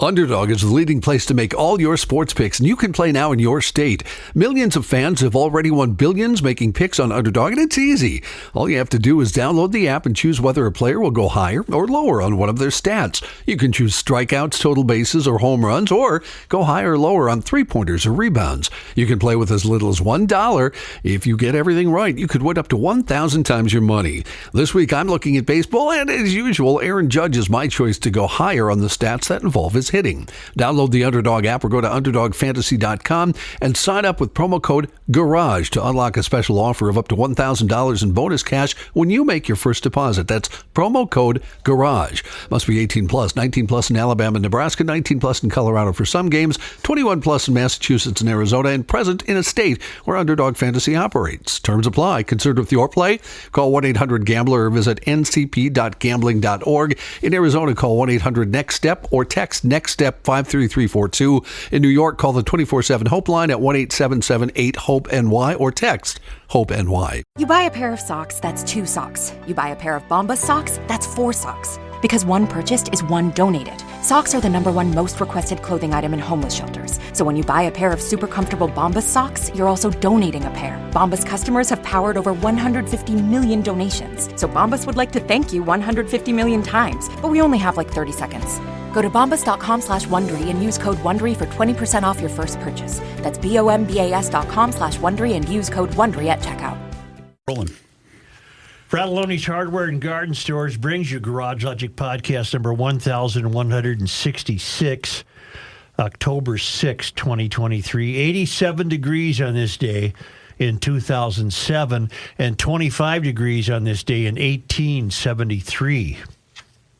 Underdog is the leading place to make all your sports picks, and you can play now in your state. Millions of fans have already won billions making picks on Underdog, and it's easy. All you have to do is download the app and choose whether a player will go higher or lower on one of their stats. You can choose strikeouts, total bases, or home runs, or go higher or lower on three-pointers or rebounds. You can play with as little as $1. If you get everything right, you could win up to 1,000 times your money. This week, I'm looking at baseball, and as usual, Aaron Judge is my choice to go higher on the stats that involve his hitting. Download the Underdog app or go to UnderdogFantasy.com and sign up with promo code GARAGE to unlock a special offer of up to $1,000 in bonus cash when you make your first deposit. That's promo code GARAGE. Must be 18 plus, 19 plus in Alabama and Nebraska, 19 plus in Colorado for some games, 21 plus in Massachusetts and Arizona, and present in a state where Underdog Fantasy operates. Terms apply. Concerned with your play? Call 1-800-GAMBLER or visit ncp.gambling.org. In Arizona, call 1-800-NEXT-STEP or text NEXT STEP 53342. In New York, call the 24/7 Hope line at 1-877-8-HOPE-NY or text HOPE-NY. You buy a pair of socks, that's 2 socks. You buy a pair of Bombas socks, that's 4 socks. Because one purchased is one donated. Socks are the #1 most requested clothing item in homeless shelters. So when you buy a pair of super comfortable Bombas socks, you're also donating a pair. Bombas customers have powered over 150 million donations. So Bombas would like to thank you 150 million times. But we only have like 30 seconds. Go to bombas.com/Wondery and use code Wondery for 20% off your first purchase. That's BOMBAS.com/Wondery and use code Wondery at checkout. Rolling. Fratelloni's Hardware and Garden Stores brings you Garage Logic Podcast number 1166, October 6, 2023. 87 degrees on this day in 2007 and 25 degrees on this day in 1873.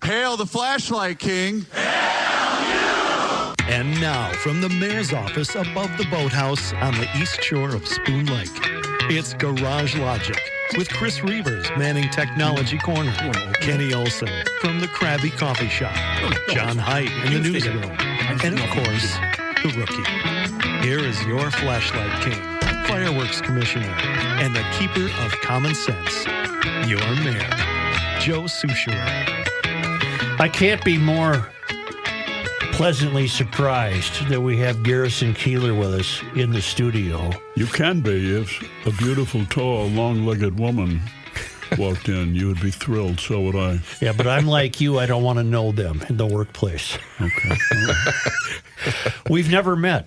Hail the Flashlight King. Hail you! And now, from the mayor's office above the boathouse on the east shore of Spoon Lake, it's Garage Logic with Chris Reavers manning Technology Corner, Kenny Olson from the Krabby Coffee Shop, John Haidt in the newsroom, and of course, the rookie. Here is your Flashlight King, Fireworks Commissioner, and the Keeper of Common Sense, your mayor, Joe Soucheray. I can't be more pleasantly surprised that we have Garrison Keillor with us in the studio. You can be. If a beautiful, tall, long-legged woman walked in, you would be thrilled. So would I. Yeah, but I'm like you. I don't want to know them in the workplace. Okay. We've never met,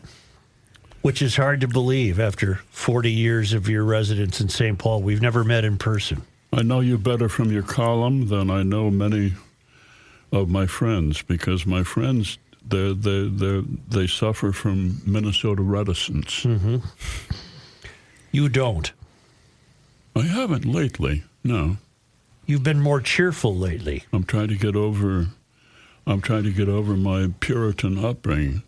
which is hard to believe after 40 years of your residence in St. Paul. We've never met in person. I know you better from your column than I know many of my friends, because my friends, they suffer from Minnesota reticence. Mm-hmm. You don't. I haven't lately, no. You've been more cheerful lately. I'm trying to get over my Puritan upbringing.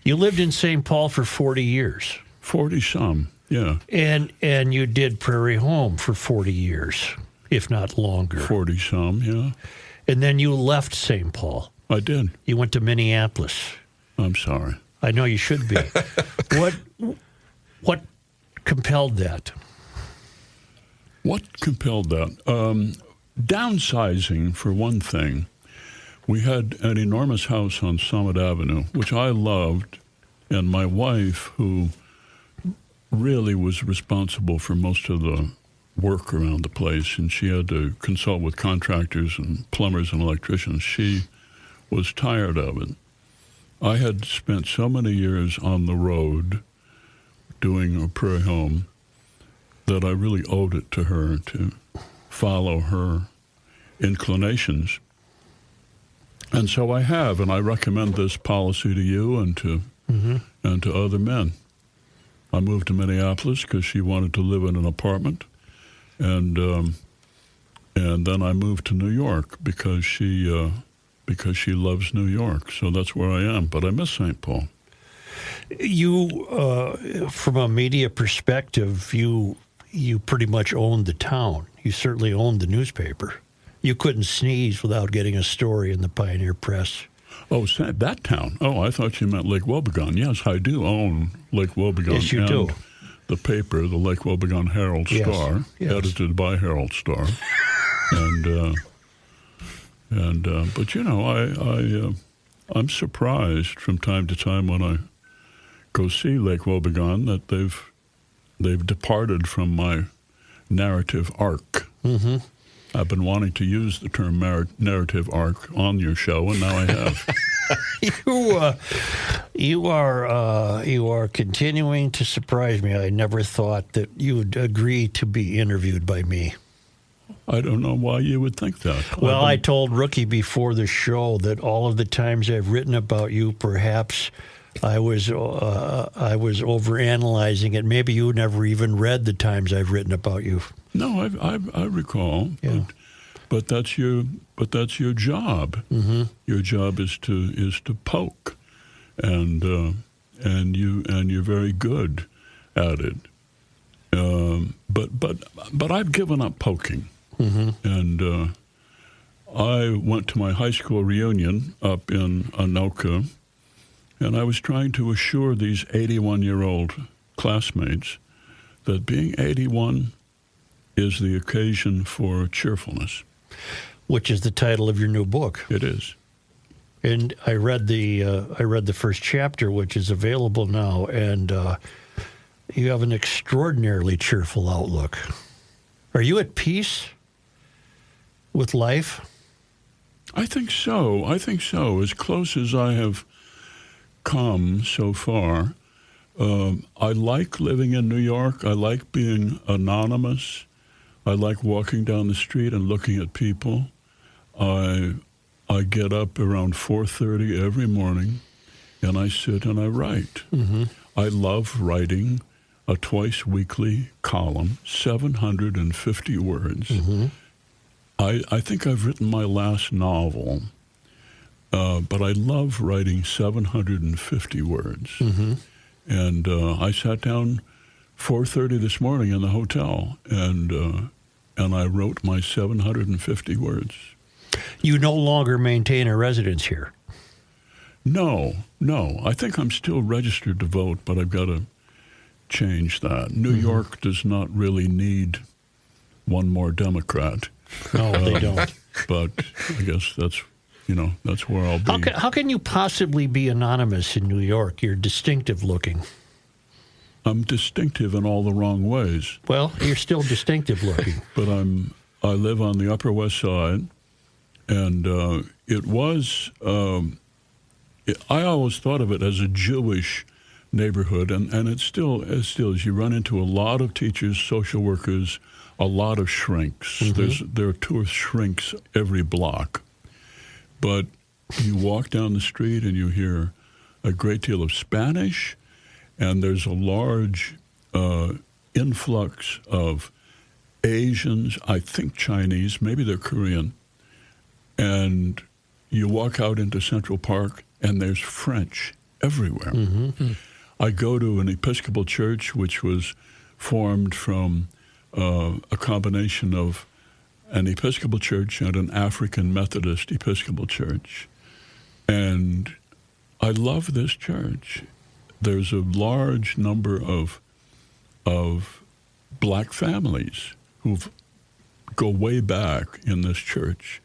You lived in St. Paul for 40 years. 40-some, yeah. And you did Prairie Home for 40 years, if not longer. 40-some, yeah. And then you left St. Paul. I did. You went to Minneapolis. I'm sorry. I know you should be. What compelled that? What compelled that? Downsizing, for one thing. We had an enormous house on Summit Avenue, which I loved, and my wife, who really was responsible for most of the work around the place, and she had to consult with contractors and plumbers and electricians. She was tired of it. I had spent so many years on the road doing a Prairie Home that I really owed it to her to follow her inclinations. And so I have, and I recommend this policy to you and to other men. I moved to Minneapolis because she wanted to live in an apartment. And then I moved to New York because she loves New York. So that's where I am. But I miss St. Paul. You, from a media perspective, you pretty much owned the town. You certainly owned the newspaper. You couldn't sneeze without getting a story in the Pioneer Press. Oh, that town. Oh, I thought you meant Lake Wobegon. Yes, I do own Lake Wobegon. Yes, you do. The paper, the Lake Wobegon Herald Star, edited by Herald Star, but you know, I'm surprised from time to time when I go see Lake Wobegon that they've departed from my narrative arc. Mm-hmm. I've been wanting to use the term narrative arc on your show, and now I have. You are continuing to surprise me. I never thought that you would agree to be interviewed by me. I don't know why you would think that. Well, I told Rookie before the show that all of the times I've written about you, perhaps I was overanalyzing it. Maybe you never even read the times I've written about you. No, I recall. Yeah. But that's your job. Mm-hmm. Your job is to poke, and you're very good at it. But I've given up poking. Mm-hmm. And I went to my high school reunion up in Anoka, and I was trying to assure these 81-year-old classmates that being 81 is the occasion for cheerfulness. Which is the title of your new book. It is. And I read the first chapter, which is available now, and you have an extraordinarily cheerful outlook. Are you at peace with life? I think so. As close as I have come so far. I like living in New York. I like being anonymous. I like walking down the street and looking at people. I get up around 4:30 every morning, and I sit and I write. Mm-hmm. I love writing a twice-weekly column, 750 words. Mm-hmm. I think I've written my last novel, but I love writing 750 words. Mm-hmm. And I sat down 4:30 this morning in the hotel, and I wrote my 750 words. You no longer maintain a residence here? No. I think I'm still registered to vote, but I've got to change that. New York does not really need one more Democrat. No, they don't. But I guess that's where I'll be. How can you possibly be anonymous in New York? You're distinctive looking. I'm distinctive in all the wrong ways. Well, you're still distinctive looking. But I live on the Upper West Side, and it was. I always thought of it as a Jewish neighborhood, and it still is. You run into a lot of teachers, social workers, a lot of shrinks. Mm-hmm. There are 2 shrinks every block. But you walk down the street and you hear a great deal of Spanish, and there's a large influx of Asians, I think Chinese, maybe they're Korean. And you walk out into Central Park, and there's French everywhere. Mm-hmm. I go to an Episcopal church, which was formed from a combination of an Episcopal church and an African Methodist Episcopal church. And I love this church. There's a large number of black families who go way back in this church.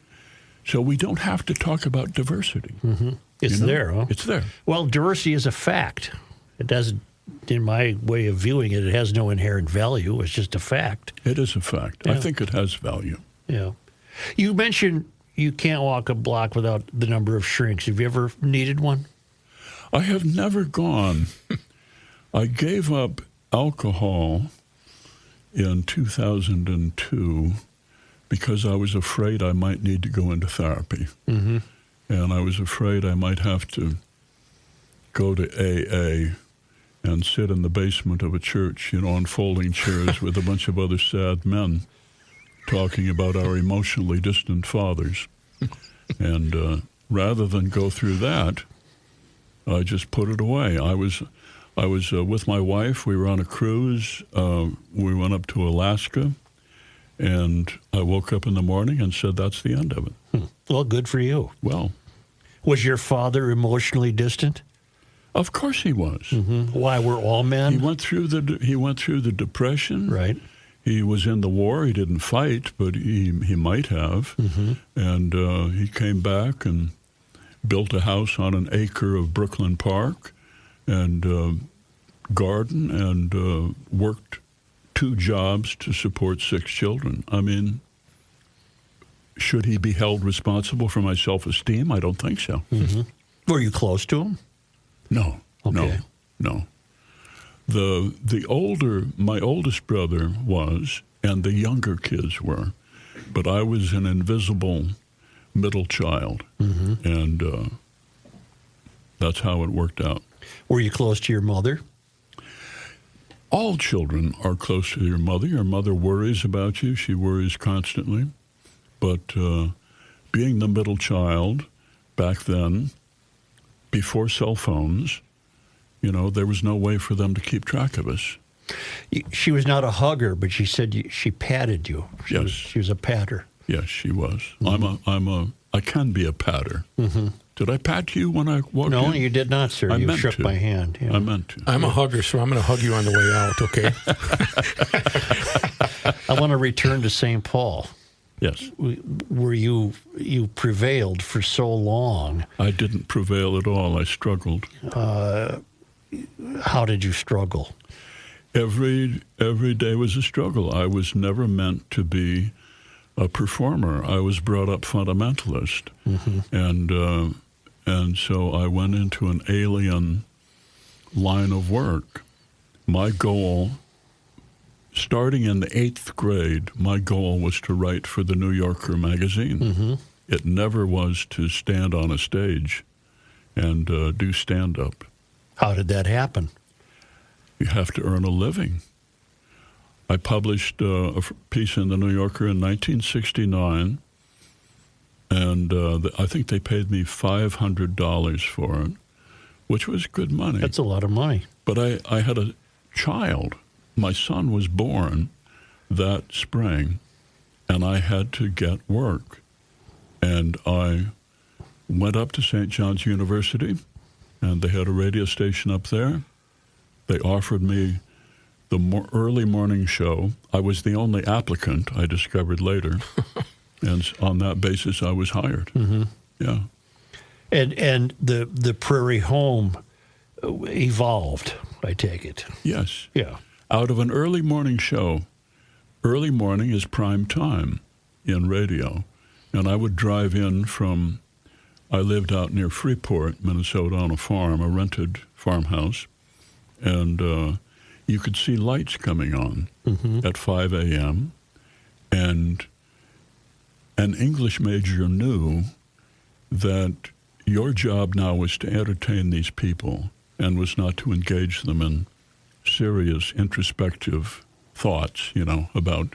So we don't have to talk about diversity. Mm-hmm. It's there, huh? It's there. Well, diversity is a fact. It doesn't, in my way of viewing it, it has no inherent value. It's just a fact. It is a fact. Yeah. I think it has value. Yeah. You mentioned you can't walk a block without the number of shrinks. Have you ever needed one? I have never gone. I gave up alcohol in 2002 because I was afraid I might need to go into therapy. Mm-hmm. And I was afraid I might have to go to AA and sit in the basement of a church, on folding chairs with a bunch of other sad men talking about our emotionally distant fathers. And rather than go through that, I just put it away. I was with my wife. We were on a cruise. We went up to Alaska, and I woke up in the morning and said, that's the end of it. Well, good for you. Well. Was your father emotionally distant? Of course he was. Mm-hmm. Why, we're all men? He went through the Depression. Right. He was in the war. He didn't fight, but he might have. Mm-hmm. And he came back, and built a house on an acre of Brooklyn Park and garden and worked 2 jobs to support 6 children. I mean, should he be held responsible for my self-esteem? I don't think so. Mm-hmm. Were you close to him? No. Okay. No. My oldest brother was, and the younger kids were, but I was an invisible middle child, and that's how it worked out. Were you close to your mother? All children are close to your mother. Your mother worries about you. She worries constantly. But being the middle child back then, before cell phones, there was no way for them to keep track of us. She was not a hugger, but she said she patted you. Yes. She was a patter. Yes, she was. I can be a patter. Mm-hmm. Did I pat you when I walked in? No, you did not, sir. You shook my hand. Yeah. I meant to. I'm a hugger, so I'm going to hug you on the way out, okay? I want to return to St. Paul. Yes. Where you prevailed for so long. I didn't prevail at all. I struggled. How did you struggle? Every day was a struggle. I was never meant to be a performer. I was brought up fundamentalist, and so I went into an alien line of work. My goal, starting in the 8th grade, my goal was to write for the New Yorker magazine. Mm-hmm. It never was to stand on a stage and do stand-up. How did that happen? You have to earn a living. I published a piece in the New Yorker in 1969, and I think they paid me $500 for it, which was good money. That's a lot of money. But I had a child. My son was born that spring, and I had to get work. And I went up to St. John's University, and they had a radio station up there. They offered me the early morning show. I was the only applicant, I discovered later. And on that basis, I was hired. Mm-hmm. Yeah. And the Prairie Home evolved, I take it. Yes. Yeah. Out of an early morning show. Early morning is prime time in radio. And I would drive in I lived out near Freeport, Minnesota, on a farm, a rented farmhouse. And you could see lights coming on at 5 a.m. And an English major knew that your job now was to entertain these people and was not to engage them in serious introspective thoughts, about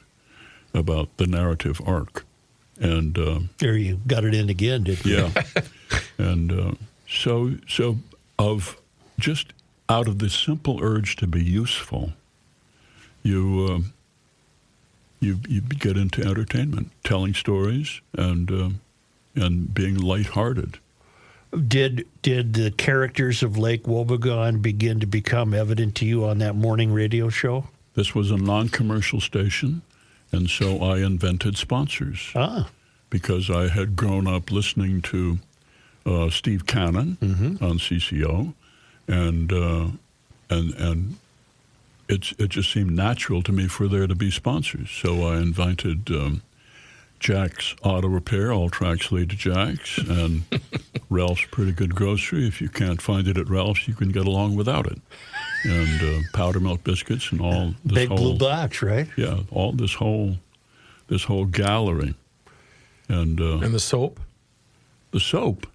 the narrative arc. And there you got it in again, didn't you? Yeah. And so just out of this simple urge to be useful, you get into entertainment, telling stories and being lighthearted. Did the characters of Lake Wobegon begin to become evident to you on that morning radio show? This was a non-commercial station, and so I invented sponsors. Because I had grown up listening to Steve Cannon on CCO, and it just seemed natural to me for there to be sponsors. So I invited Jack's Auto Repair, all tracks lead to Jack's, and Ralph's Pretty Good Grocery. If you can't find it at Ralph's, you can get along without it. And Powder Milk Biscuits and all this Big Blue Box, right? Yeah, all this whole gallery. And the soap? The soap.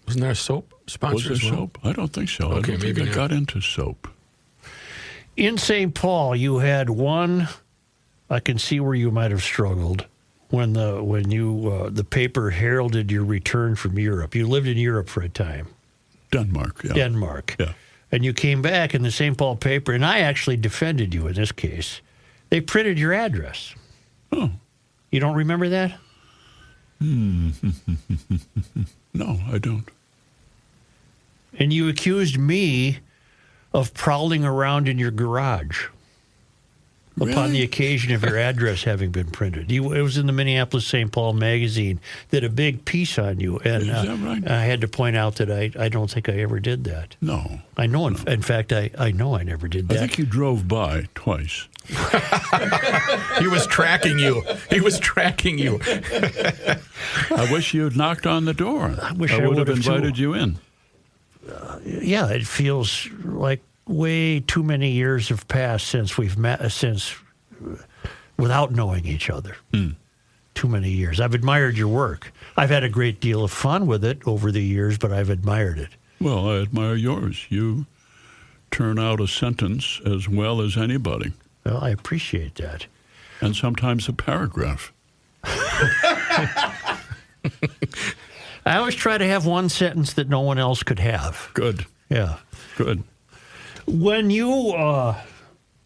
Wasn't there a soap sponsor Was there as well? soap? I don't think so. Okay, I don't think I got into soap. In St. Paul, you had one. I can see where you might have struggled when the paper heralded your return from Europe. You lived in Europe for a time. Denmark, yeah. Denmark. Yeah. And you came back in the St. Paul paper, and I actually defended you in this case. They printed your address. Oh. You don't remember that? No, I don't. And you accused me of prowling around in your garage. upon the occasion of your address having been printed. It was in the Minneapolis-St. Paul magazine, did a big piece on you. And Is that right? I had to point out that I don't think I ever did that. No. I know. In fact, I know I never did that. I think you drove by twice. He was tracking you. He was tracking you. I wish you had knocked on the door. I wish I would have would've, too. invited you in. Yeah, it feels like way too many years have passed since we've met, without knowing each other. Too many years. I've admired your work. I've had a great deal of fun with it over the years, but I've admired it. Well, I admire yours. You turn out a sentence as well as anybody, Well, I appreciate that. and sometimes a paragraph. I always try to have one sentence that no one else could have. Good, Yeah. good. When you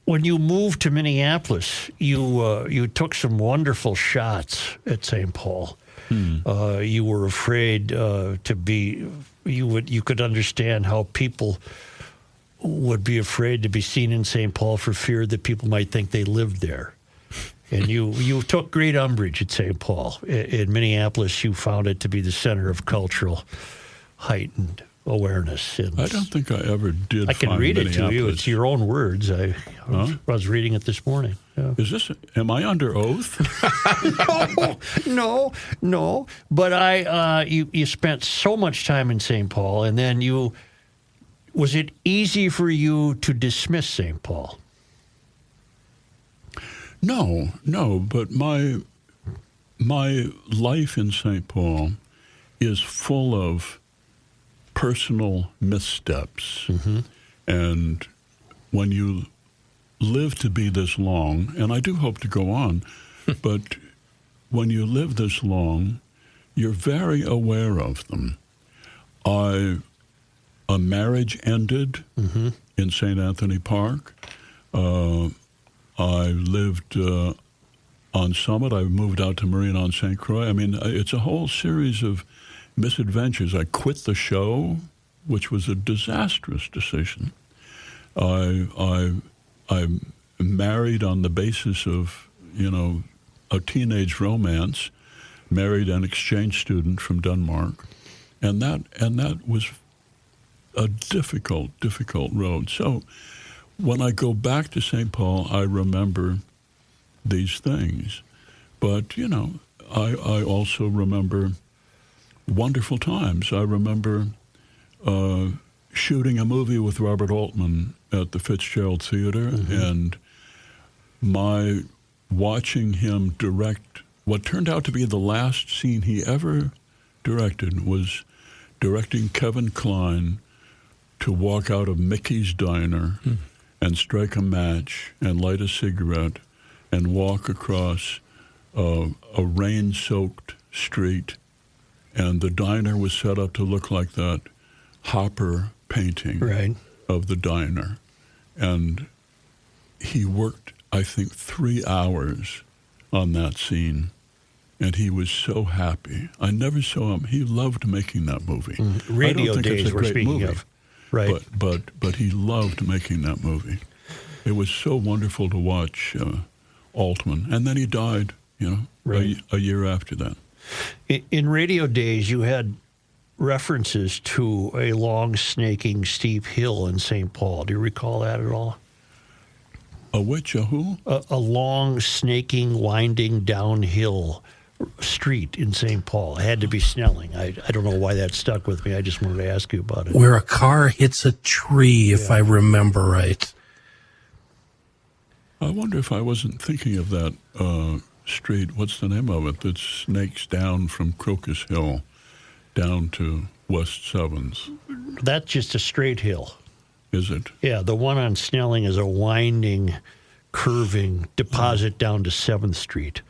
moved to Minneapolis, you took some wonderful shots at St. Paul. You were afraid to be. You could understand how people would be afraid to be seen in St. Paul for fear that people might think they lived there. And you took great umbrage at St. Paul. In Minneapolis, you found it to be the center of cultural heightened awareness. And I don't think I ever did. I can find read it to you. Minneapolis. It's your own words. I was reading it this morning. Yeah. Is this? Am I under oath? No. But you spent so much time in St. Paul, and then was it easy for you to dismiss St. Paul? No. But my life in St. Paul is full of personal missteps, and when you live to be this long, and I do hope to go on, but when you live this long, you're very aware of them. A marriage ended in St. Anthony Park. I lived on Summit. I moved out to Marine on St. Croix. I mean, it's a whole series of misadventures. I quit the show, which was a disastrous decision. I married on the basis of, a teenage romance, married an exchange student from Denmark, and that was a difficult road. So when I go back to St. Paul, I remember these things. But, I also remember wonderful times. I remember shooting a movie with Robert Altman at the Fitzgerald Theater, and my watching him direct what turned out to be the last scene he ever directed was directing Kevin Kline to walk out of Mickey's Diner and strike a match and light a cigarette and walk across a rain-soaked street. And the diner was set up to look like that Hopper painting of the diner. And he worked, I think, 3 hours on that scene. And he was so happy. I never saw him. He loved making that movie. Radio I don't think days it's a we're great speaking movie, of. Right. But he loved making that movie. It was so wonderful to watch Altman. And then he died, a year after that. In radio days, you had references to a long, snaking, steep hill in St. Paul. Do you recall that at all? A which? A who? A long, snaking, winding downhill street in St. Paul. It had to be Snelling. I don't know why that stuck with me. I just wanted to ask you about it. Where a car hits a tree, if I remember right. I wonder if I wasn't thinking of that street. What's the name of it? That snakes down from Crocus Hill down to West 7th. That's just a straight hill. Is it? Yeah, the one on Snelling is a winding, curving deposit down to 7th Street.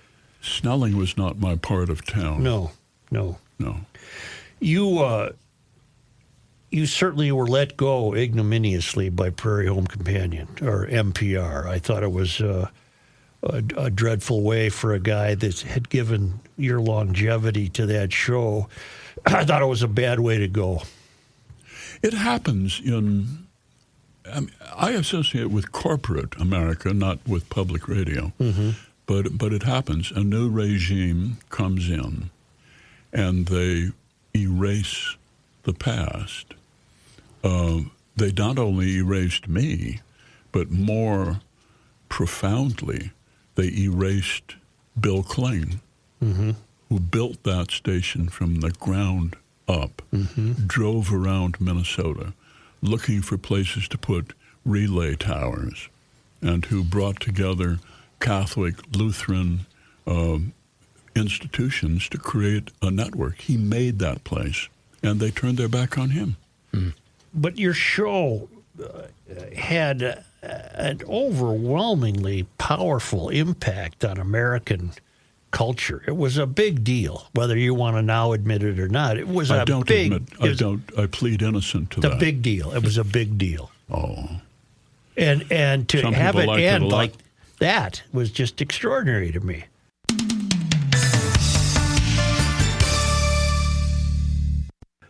Snelling was not my part of town. No. You certainly were let go ignominiously by Prairie Home Companion, or NPR. I thought it was a dreadful way for a guy that had given your longevity to that show. I thought it was a bad way to go. It happens in I associate with corporate America, not with public radio. Mm-hmm. But it happens. A new regime comes in, and they erase the past. They not only erased me, but more profoundly, they erased Bill Kling, Mm-hmm. who built that station from the ground up, Mm-hmm. drove around Minnesota looking for places to put relay towers, and who brought together Catholic, Lutheran institutions to create a network. He made that place, and they turned their back on him. But your show had an overwhelmingly powerful impact on American culture. It was a big deal, whether you want to now admit it or not. It was I a don't big. admit. I plead innocent to The that. big deal. It was a big deal. Oh, And to Some have it people like it a end lot. like that was just extraordinary to me.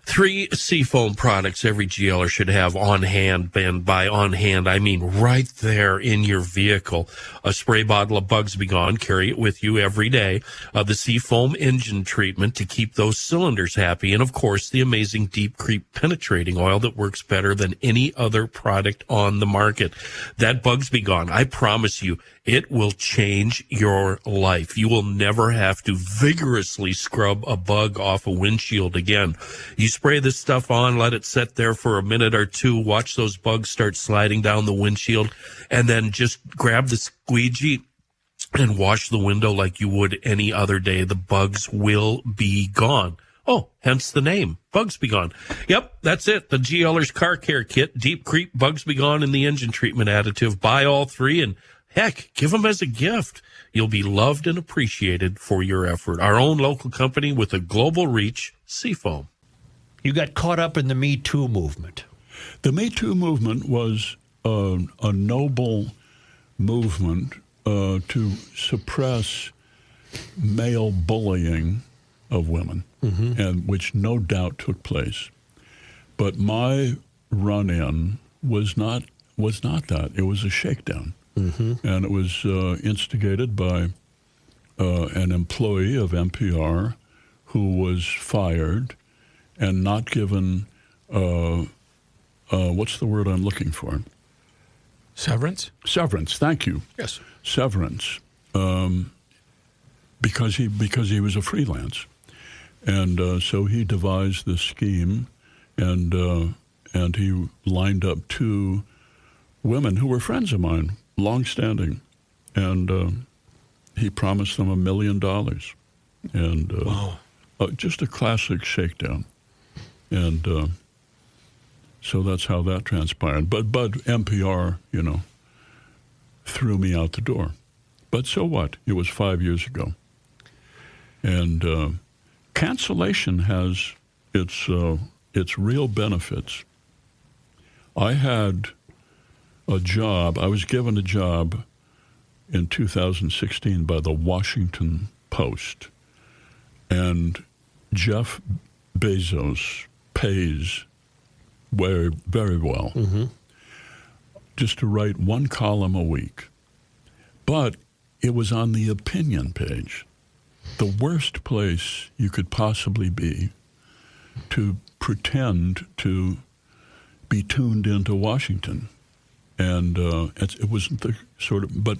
Three Seafoam products every GLer should have on hand, and by on hand, I mean right there in your vehicle. A spray bottle of Bugsby carry it with you every day. The Seafoam engine treatment to keep those cylinders happy. And, of course, the amazing Deep Creep penetrating oil that works better than any other product on the market. That Bugsby, I promise you, it will change your life. You will never have to vigorously scrub a bug off a windshield again. You spray this stuff on, let it sit there for a minute or two, watch those bugs start sliding down the windshield, and then just grab the squeegee and wash the window like you would any other day. The bugs will be gone. Oh, hence the name, Bugs Be Gone. Yep, that's it. The GLer's Car Care Kit, Deep Creep, Bugs Be Gone, and the engine treatment additive. Buy all three and, heck, give them as a gift. You'll be loved and appreciated for your effort. Our own local company with a global reach, Seafoam. You got caught up in the Me Too movement. the Me Too movement was a noble movement to suppress male bullying of women, and which no doubt took place. But my run-in was not that. It was a shakedown, and it was instigated by an employee of NPR who was fired and not given what's the word I'm looking for? Severance? Severance. Thank you. Yes. Severance, because he was a freelance, and so he devised this scheme, and he lined up two women who were friends of mine, long-standing, and he promised them $1 million, and Wow. Just a classic shakedown, and so that's how that transpired. But NPR, threw me out the door. But so what? It was 5 years ago. And cancellation has its real benefits. I had a job. I was given a job in 2016 by the Washington Post. And Jeff Bezos pays very, very well just to write one column a week. But it was on the opinion page, the worst place you could possibly be to pretend to be tuned into Washington. And it wasn't the sort of, but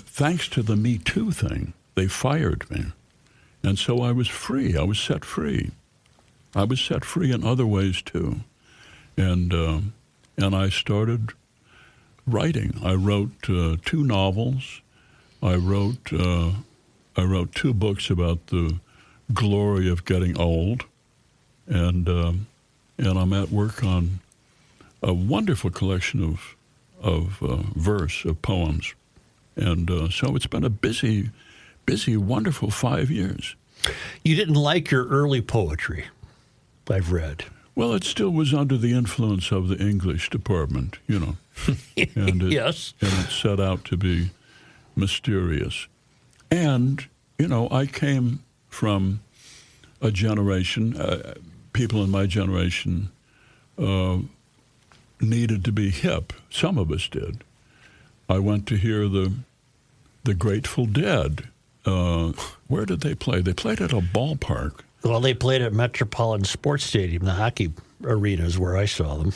thanks to the Me Too thing, they fired me. And so I was free. I was set free. I was set free in other ways too. And I started writing. I wrote 2 novels. I wrote 2 books about the glory of getting old, and I'm at work on a wonderful collection of verse, of poems, and so it's been a busy, wonderful 5 years. You didn't like your early poetry, I've read. Well, it still was under the influence of the English department, and Yes. and it set out to be mysterious. And, I came from a generation, people in my generation needed to be hip. Some of us did. I went to hear the Grateful Dead. Where did they play? They played at a ballpark. Well, they played at Metropolitan Sports Stadium, the hockey arena is where I saw them.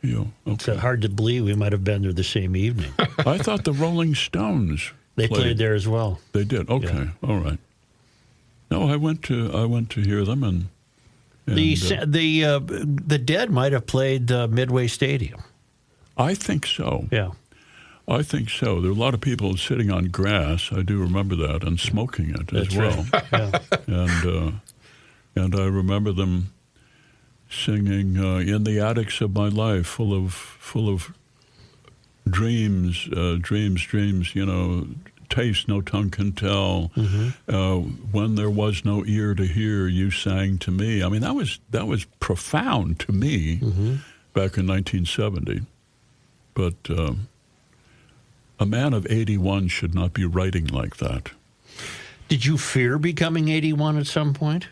Yeah, It's okay. hard to believe we might have been there the same evening. I thought the Rolling Stones They played there as well. They did. Okay, all right. No, I went to hear them, and the Dead might have played Midway Stadium. I think so. Yeah. I think so. There were a lot of people sitting on grass. I do remember that, and smoking it as That's well. right. Yeah. And I remember them singing "In the Attics of My Life," full of dreams, dreams. You know, taste no tongue can tell. When there was no ear to hear, you sang to me. I mean, that was profound to me back in 1970. But a man of 81 should not be writing like that. Did you fear becoming 81 at some point?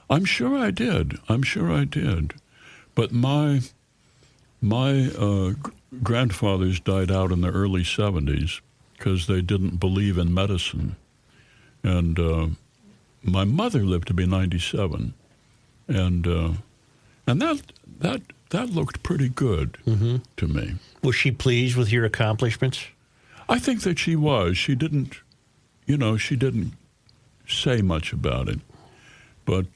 I'm sure I did. But my grandfathers died out in the early 70s because they didn't believe in medicine. And my mother lived to be 97. And that looked pretty good to me. Was she pleased with your accomplishments? I think that she was. She didn't say much about it. But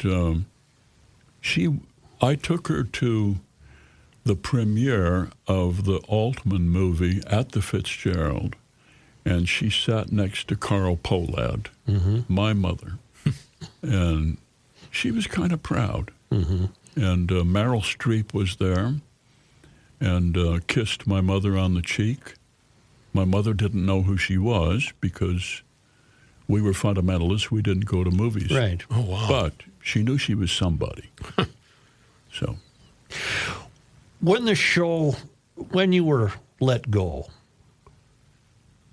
I took her to the premiere of the Altman movie at the Fitzgerald, and she sat next to Carl Pohlad, my mother. And she was kind of proud. And Meryl Streep was there and kissed my mother on the cheek. My mother didn't know who she was because we were fundamentalists. We didn't go to movies. Right. Oh, wow. But she knew she was somebody. So, When you were let go,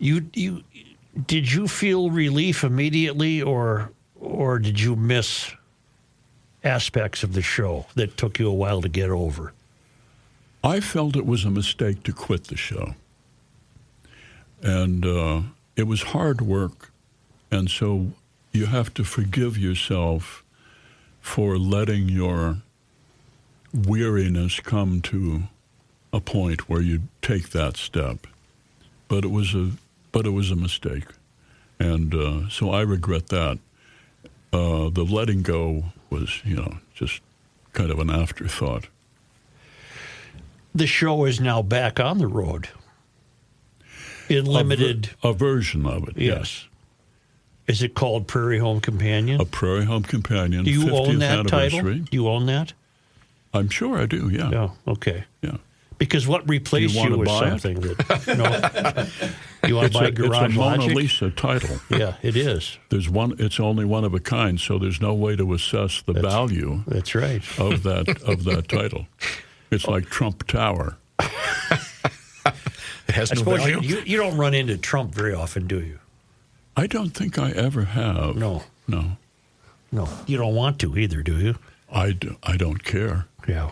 did you feel relief immediately, or did you miss aspects of the show that took you a while to get over? I felt it was a mistake to quit the show. And it was hard work. And so you have to forgive yourself for letting your weariness come to a point where you take that step. But it was a mistake. And so I regret that. The letting go was, just kind of an afterthought. The show is now back on the road in limited. A version of it, yes. Is it called Prairie Home Companion? A Prairie Home Companion. Do you 50th own that anniversary. title? Do you own that? I'm sure I do, yeah. Yeah, okay. Yeah. Because what replaced you was buy something that. You want to buy Garage It's a Mona Logic? Lisa title. Yeah, it is. It's only one of a kind, so there's no way to assess the value That's right. of that title. It's like Trump Tower. It has I no suppose value. you don't run into Trump very often, do you? I don't think I ever have. No. No. You don't want to either, do you? I don't care. Yeah.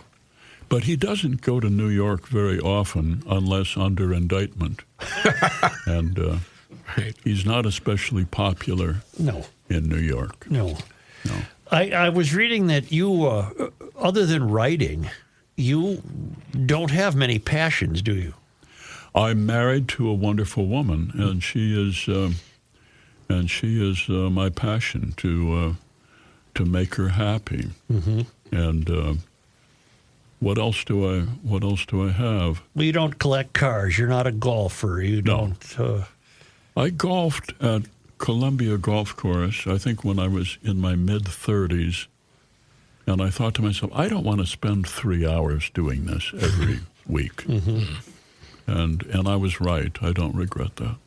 But he doesn't go to New York very often unless under indictment. And he's not especially popular in New York. No. I was reading that you, other than writing, you don't have many passions, do you? I'm married to a wonderful woman, and she is my passion to make her happy. And what else do I have? Well, you don't collect cars. You're not a golfer. You don't. I golfed at Columbia Golf Course, I think when I was in my mid-30s, and I thought to myself, I don't want to spend 3 hours doing this every week. And I was right. I don't regret that.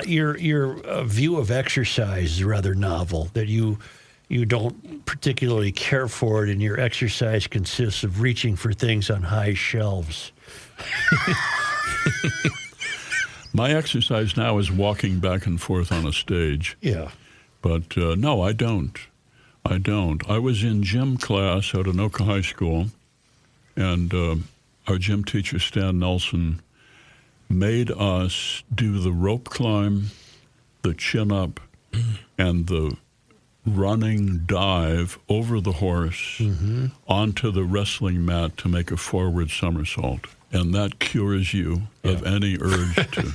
Your view of exercise is rather novel, that you don't particularly care for it, and your exercise consists of reaching for things on high shelves. My exercise now is walking back and forth on a stage. Yeah. But no, I don't. I was in gym class at Anoka High School, and our gym teacher, Stan Nelson, made us do the rope climb, the chin-up, and the running dive over the horse onto the wrestling mat to make a forward somersault. And that cures you of any urge to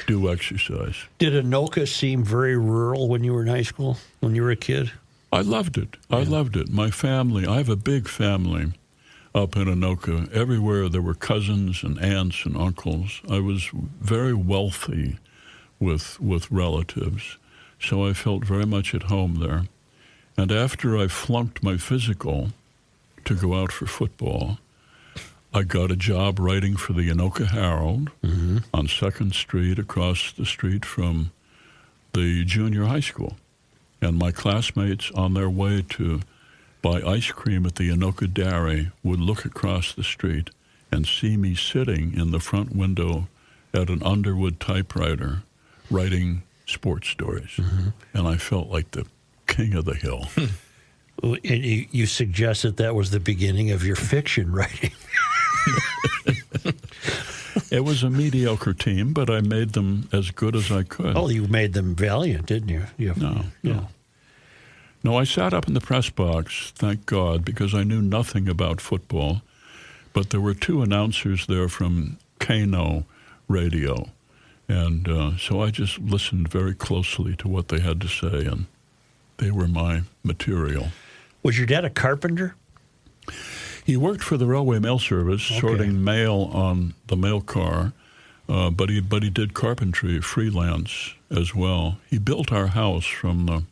do exercise. Did Anoka seem very rural when you were in high school, when you were a kid? I loved it. I loved it. My family, I have a big family up in Anoka. Everywhere there were cousins and aunts and uncles. I was very wealthy with relatives, so I felt very much at home there. And after I flunked my physical to go out for football, I got a job writing for the Anoka Herald on 2nd Street, across the street from the junior high school. And my classmates on their way to buy ice cream at the Anoka Dairy would look across the street and see me sitting in the front window at an Underwood typewriter writing sports stories. And I felt like the king of the hill. And you suggest that was the beginning of your fiction writing. It was a mediocre team, but I made them as good as I could. Oh, you made them valiant, didn't you? No, I sat up in the press box, thank God, because I knew nothing about football. But there were 2 announcers there from Kano Radio. And so I just listened very closely to what they had to say, and they were my material. Was your dad a carpenter? He worked for the Railway Mail Service, sorting mail on the mail car, but he did carpentry freelance as well. He built our house from the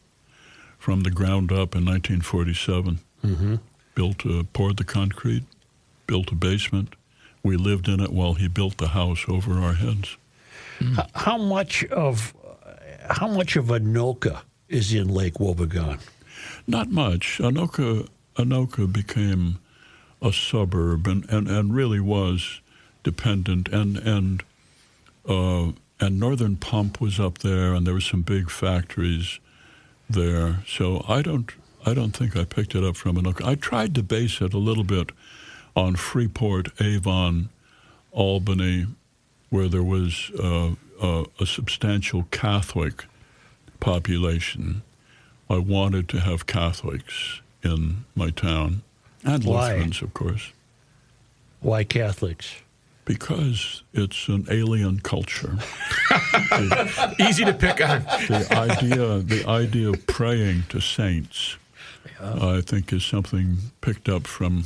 ground up in 1947. Poured the concrete, built a basement. We lived in it while he built the house over our heads. How much of Anoka is in Lake Wobegon? Not much. Anoka became a suburb and really was dependent, and Northern Pump was up there, and there were some big factories there. So I don't think I picked it up from Anoka. I tried to base it a little bit on Freeport, Avon, Albany, where there was a substantial Catholic population. I wanted to have Catholics in my town, and Lutherans, of course. Why Catholics? Because it's an alien culture. Easy to pick on. The idea of praying to saints, I think, is something picked up from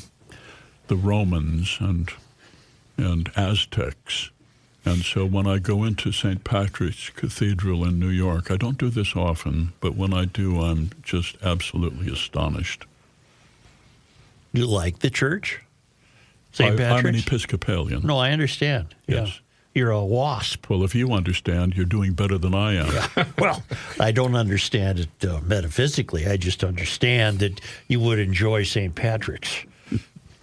the Romans and Aztecs. And so when I go into St. Patrick's Cathedral in New York, I don't do this often, but when I do, I'm just absolutely astonished. You like the church? St. Patrick's? I'm an Episcopalian. No, I understand. Yes. Yeah. You're a WASP. Well, if you understand, you're doing better than I am. Yeah. Well, I don't understand it metaphysically. I just understand that you would enjoy St. Patrick's.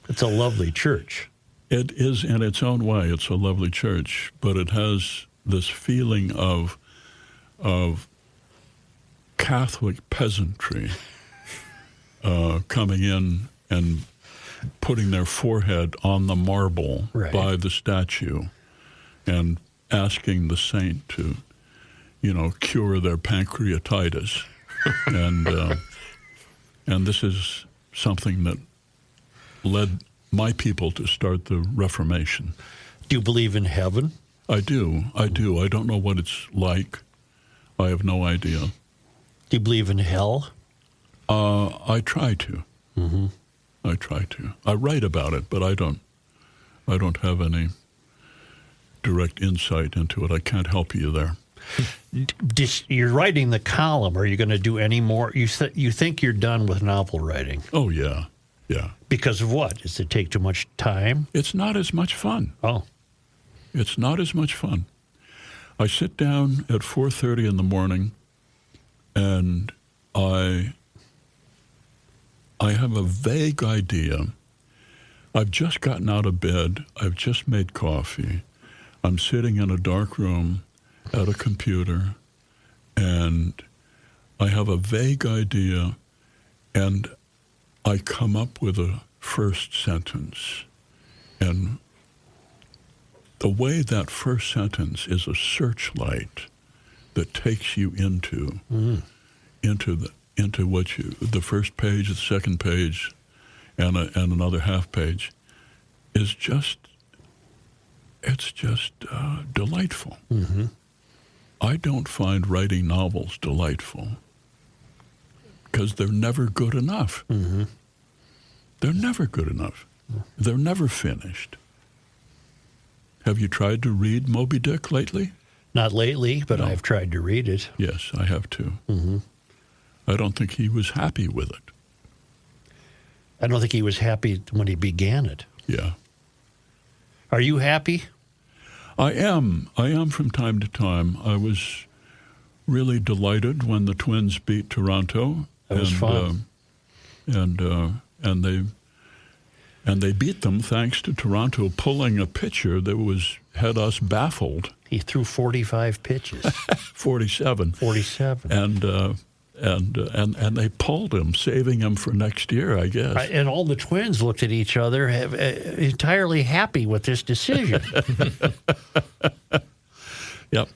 It's a lovely church. It is in its own way. It's a lovely church, but it has this feeling of Catholic peasantry coming in and putting their forehead on the marble by the statue and asking the saint to, cure their pancreatitis. And this is something that led my people to start the Reformation. Do you believe in heaven? I do. I don't know what it's like. I have no idea. Do you believe in hell? I try to. I try to. I write about it, but I don't have any direct insight into it. I can't help you there. You're writing the column. Are you going to do any more? You think you're done with novel writing? Oh, yeah. Yeah. Because of what? Does it take too much time? It's not as much fun. Oh. It's not as much fun. I sit down at 4:30 in the morning, and I have a vague idea. I've just gotten out of bed. I've just made coffee. I'm sitting in a dark room at a computer, and I have a vague idea, and I come up with a first sentence, and the way that first sentence is a searchlight that takes you into what the first page, the second page, and another half page is just delightful. Mm-hmm. I don't find writing novels delightful because they're never good enough. Mm-hmm. They're never good enough. They're never finished. Have you tried to read Moby Dick lately? Not lately, but No. I've tried to read it. Yes, I have too. Mm-hmm. I don't think he was happy with it. I don't think he was happy when he began it. Yeah. Are you happy? I am from time to time. I was really delighted when the Twins beat Toronto. That was fun. And they beat them thanks to Toronto pulling a pitcher that had us baffled. He threw 45 pitches. 47. 47. And they pulled him, saving him for next year, I guess. And all the Twins looked at each other, entirely happy with this decision. Yep.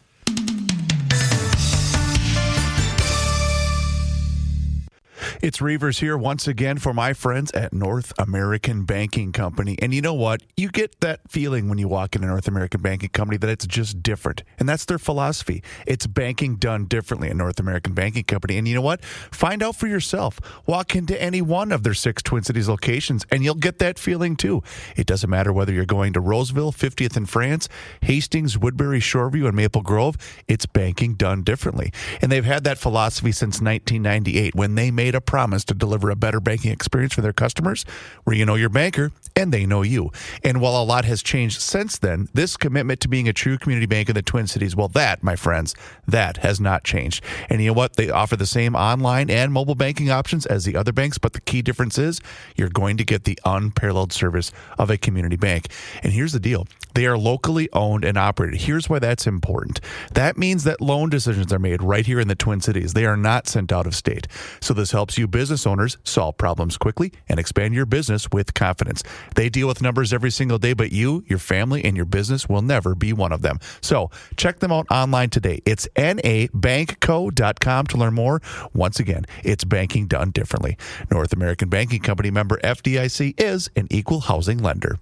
It's Reavers here once again for my friends at North American Banking Company. And you know what? You get that feeling when you walk into North American Banking Company that it's just different. And that's their philosophy. It's banking done differently at North American Banking Company. And you know what? Find out for yourself. Walk into any one of their 6 Twin Cities locations and you'll get that feeling too. It doesn't matter whether you're going to Roseville, 50th in France, Hastings, Woodbury, Shoreview, and Maple Grove. It's banking done differently. And they've had that philosophy since 1998 when they made a promise to deliver a better banking experience for their customers where you know your banker and they know you. And while a lot has changed since then, this commitment to being a true community bank in the Twin Cities, well, that, my friends, that has not changed. And you know what? They offer the same online and mobile banking options as the other banks, but the key difference is you're going to get the unparalleled service of a community bank. And here's the deal. They are locally owned and operated. Here's why that's important. That means that loan decisions are made right here in the Twin Cities. They are not sent out of state. So this helps you business owners solve problems quickly and expand your business with confidence. They deal with numbers every single day, but you, your family, and your business will never be one of them. So check them out online today. It's nabankco.com to learn more. Once again, it's banking done differently. North American Banking Company, member FDIC, is an equal housing lender.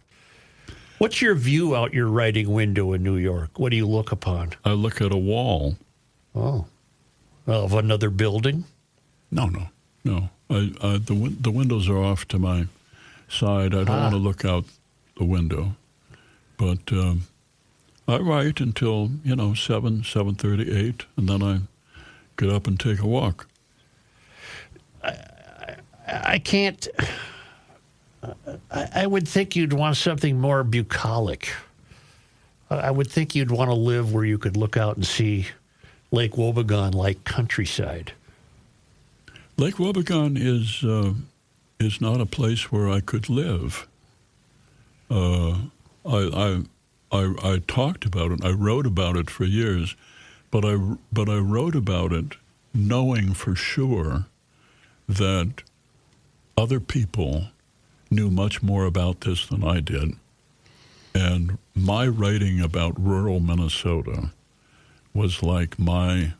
What's your view out your writing window in New York? What do you look upon? I look at a wall. Oh. Of another building? No. The windows are off to my side. I don't want to look out the window. But I write until, 7:30, 8, and then I get up and take a walk. I can't... I would think you'd want something more bucolic. I would think you'd want to live where you could look out and see Lake Wobegon like countryside. Lake Wobegon is not a place where I could live. I talked about it. I wrote about it for years, but I wrote about it knowing for sure that other people knew much more about this than I did. And my writing about rural Minnesota was like my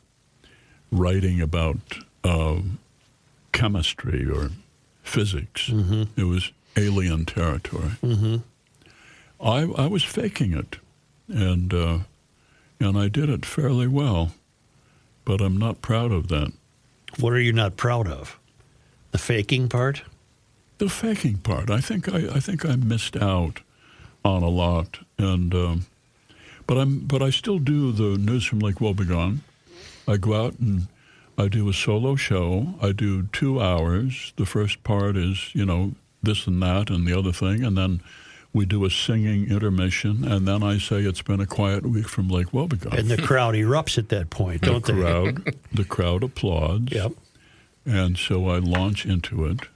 writing about chemistry or physics. Mm-hmm. It was alien territory. Mm-hmm. I was faking it, and I did it fairly well, but I'm not proud of that. What are you not proud of? The faking part? The faking part. I think I missed out on a lot, and but I still do the News from Lake Wobegon. I go out and I do a solo show. I do 2 hours. The first part is this and that and the other thing, and then we do a singing intermission, and then I say it's been a quiet week from Lake Wobegon. And the crowd erupts at that point, don't they? The crowd applauds. Yep. And so I launch into it.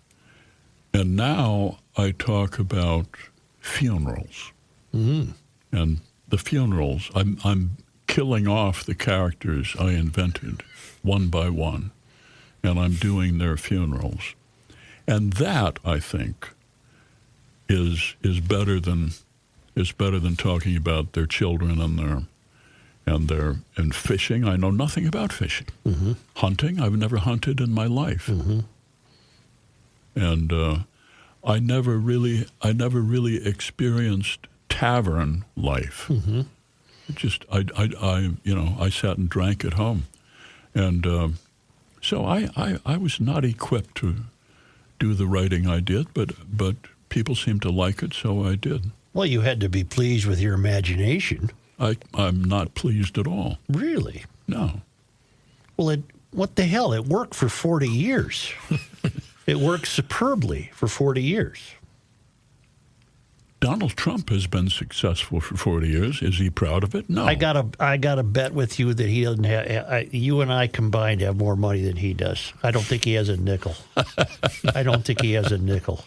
And now I talk about funerals. Mm-hmm. And the funerals, I'm killing off the characters I invented one by one, and I'm doing their funerals. And that, I think, is better than is better than talking about their children and fishing. I know nothing about fishing. Mm-hmm. Hunting, I've never hunted in my life. Mm-hmm. And I never really experienced tavern life. Mm-hmm. I sat and drank at home, and so I was not equipped to do the writing I did, but people seemed to like it, so I did. Well, you had to be pleased with your imagination. I'm not pleased at all. Really? No. Well, what the hell? It worked for 40 years. It worked superbly for 40 years. Donald Trump has been successful for 40 years. Is he proud of it? No. I got a bet with you that he doesn't have. You and I combined have more money than he does. I don't think he has a nickel. I don't think he has a nickel.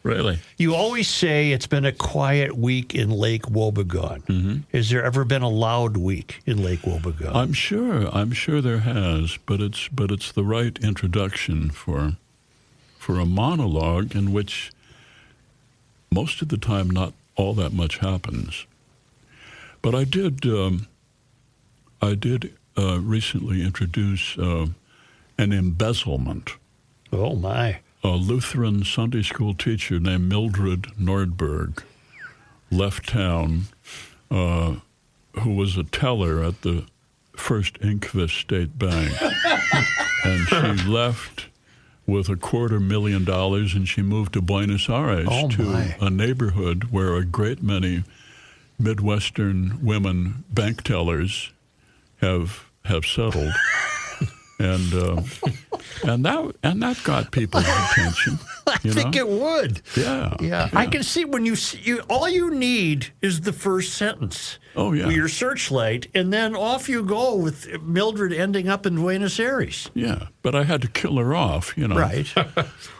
Really? You always say it's been a quiet week in Lake Wobegon. Mm-hmm. Has there ever been a loud week in Lake Wobegon? I'm sure there has, but it's the right introduction for a monologue in which most of the time not all that much happens. But I did recently introduce an embezzlement. Oh my. A Lutheran Sunday school teacher named Mildred Nordberg left town, who was a teller at the First Inquest State Bank. And she left with $250,000, and she moved to Buenos Aires a neighborhood where a great many Midwestern women bank tellers have settled. And that got people's attention. I think it would. Yeah. I can see when you all you need is the first sentence. Oh, yeah. Your searchlight, and then off you go with Mildred ending up in Buenos Aires. Yeah, but I had to kill her off, Right.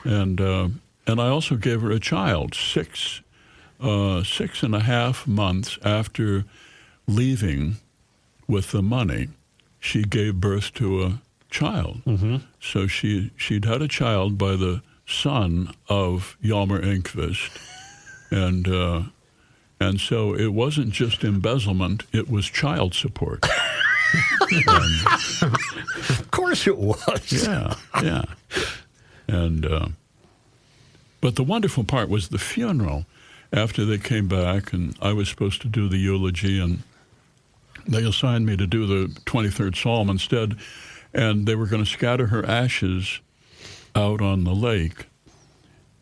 And I also gave her a child 6.5 months after leaving with the money. She gave birth to a child. Mm-hmm. So she'd had a child by the son of Hjalmar Enqvist, and so it wasn't just embezzlement; it was child support. Of course, it was. Yeah. And but the wonderful part was the funeral. After they came back, and I was supposed to do the eulogy, and they assigned me to do the 23rd Psalm instead. And they were going to scatter her ashes out on the lake.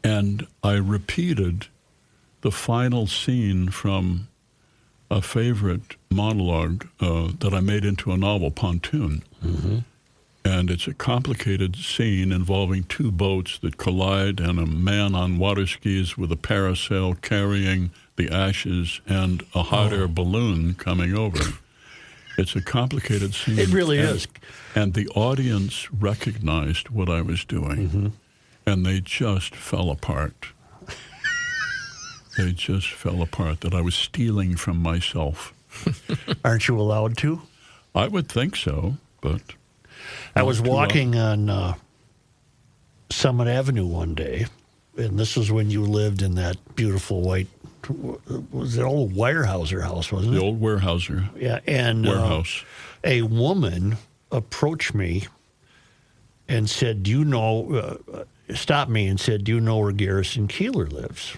And I repeated the final scene from a favorite monologue that I made into a novel, Pontoon. Mm-hmm. And it's a complicated scene involving two boats that collide and a man on water skis with a parasail carrying the ashes and a hot air balloon coming over. It's a complicated scene. It really is. And the audience recognized what I was doing, mm-hmm. and they just fell apart. They just fell apart, that I was stealing from myself. Aren't you allowed to? I would think so, but... I was walking on Summit Avenue one day, and this was when you lived in that beautiful white... Was it old Weyerhaeuser house, wasn't it? The old Weyerhaeuser. Yeah, and warehouse. A woman approached me and said, "Do you know?" Stopped me and said, "Do you know where Garrison Keillor lives?"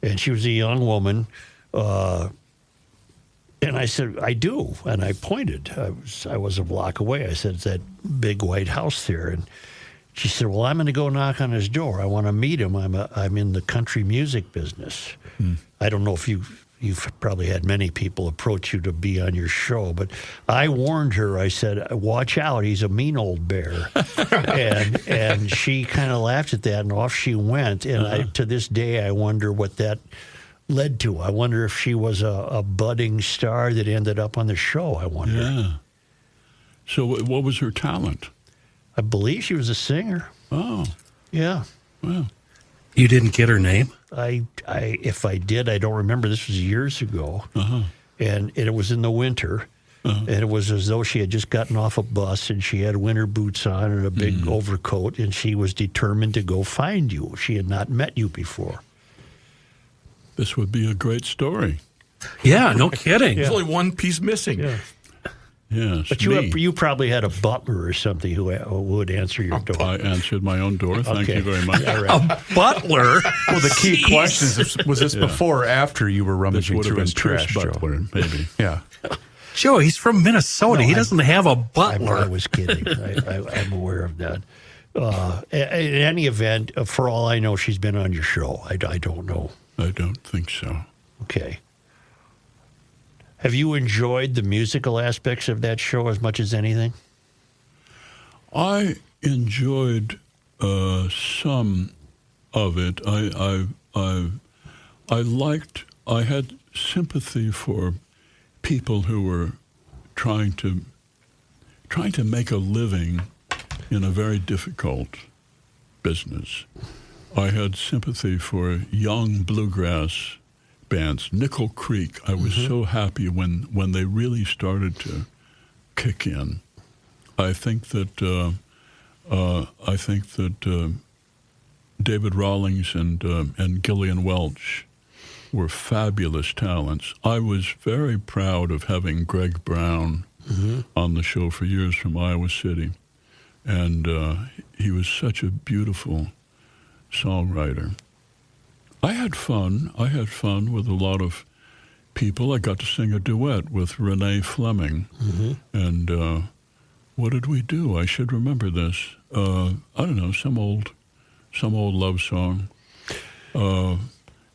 And she was a young woman, and I said, "I do." And I pointed. I was a block away. I said, "It's that big white house there." And she said, "Well, I'm going to go knock on his door. I want to meet him. I'm in the country music business." I don't know if you've probably had many people approach you to be on your show, but I warned her. I said, "Watch out, he's a mean old bear." and she kind of laughed at that, and off she went. And to this day, I wonder what that led to. I wonder if she was a budding star that ended up on the show. I wonder. Yeah. So what was her talent? I believe she was a singer. Oh. Yeah. Wow. You didn't get her name? If I did, I don't remember. This was years ago. Uh-huh. And it was in the winter. Uh-huh. And it was as though she had just gotten off a bus, and she had winter boots on and a big overcoat, and she was determined to go find you. She had not met you before. this would be a great story. Yeah, no kidding. There's only one piece missing. Yeah. Yes, But me. you probably had a butler or something who would answer your door. I answered my own door. Thank you very much. All right. A butler? Well, the key Jeez. question is, was this before or after you were This rummaging would have through been his trash, Chris Joe? Butler, maybe. Yeah. Joe, he's from Minnesota. No, He doesn't have a butler. I was kidding. I'm aware of that. In any event, for all I know, she's been on your show. I don't know. I don't think so. Okay. Have you enjoyed the musical aspects of that show as much as anything? I enjoyed some of it. I had sympathy for people who were trying to make a living in a very difficult business. I had sympathy for young bluegrass bands. Nickel Creek, I was so happy when they really started to kick in. I think that David Rawlings and Gillian Welch were fabulous talents. I was very proud of having Greg Brown on the show for years from Iowa City, and he was such a beautiful songwriter. I had fun. With a lot of people. I got to sing a duet with Renee Fleming, and what did we do? I should remember this. I don't know, some old love song.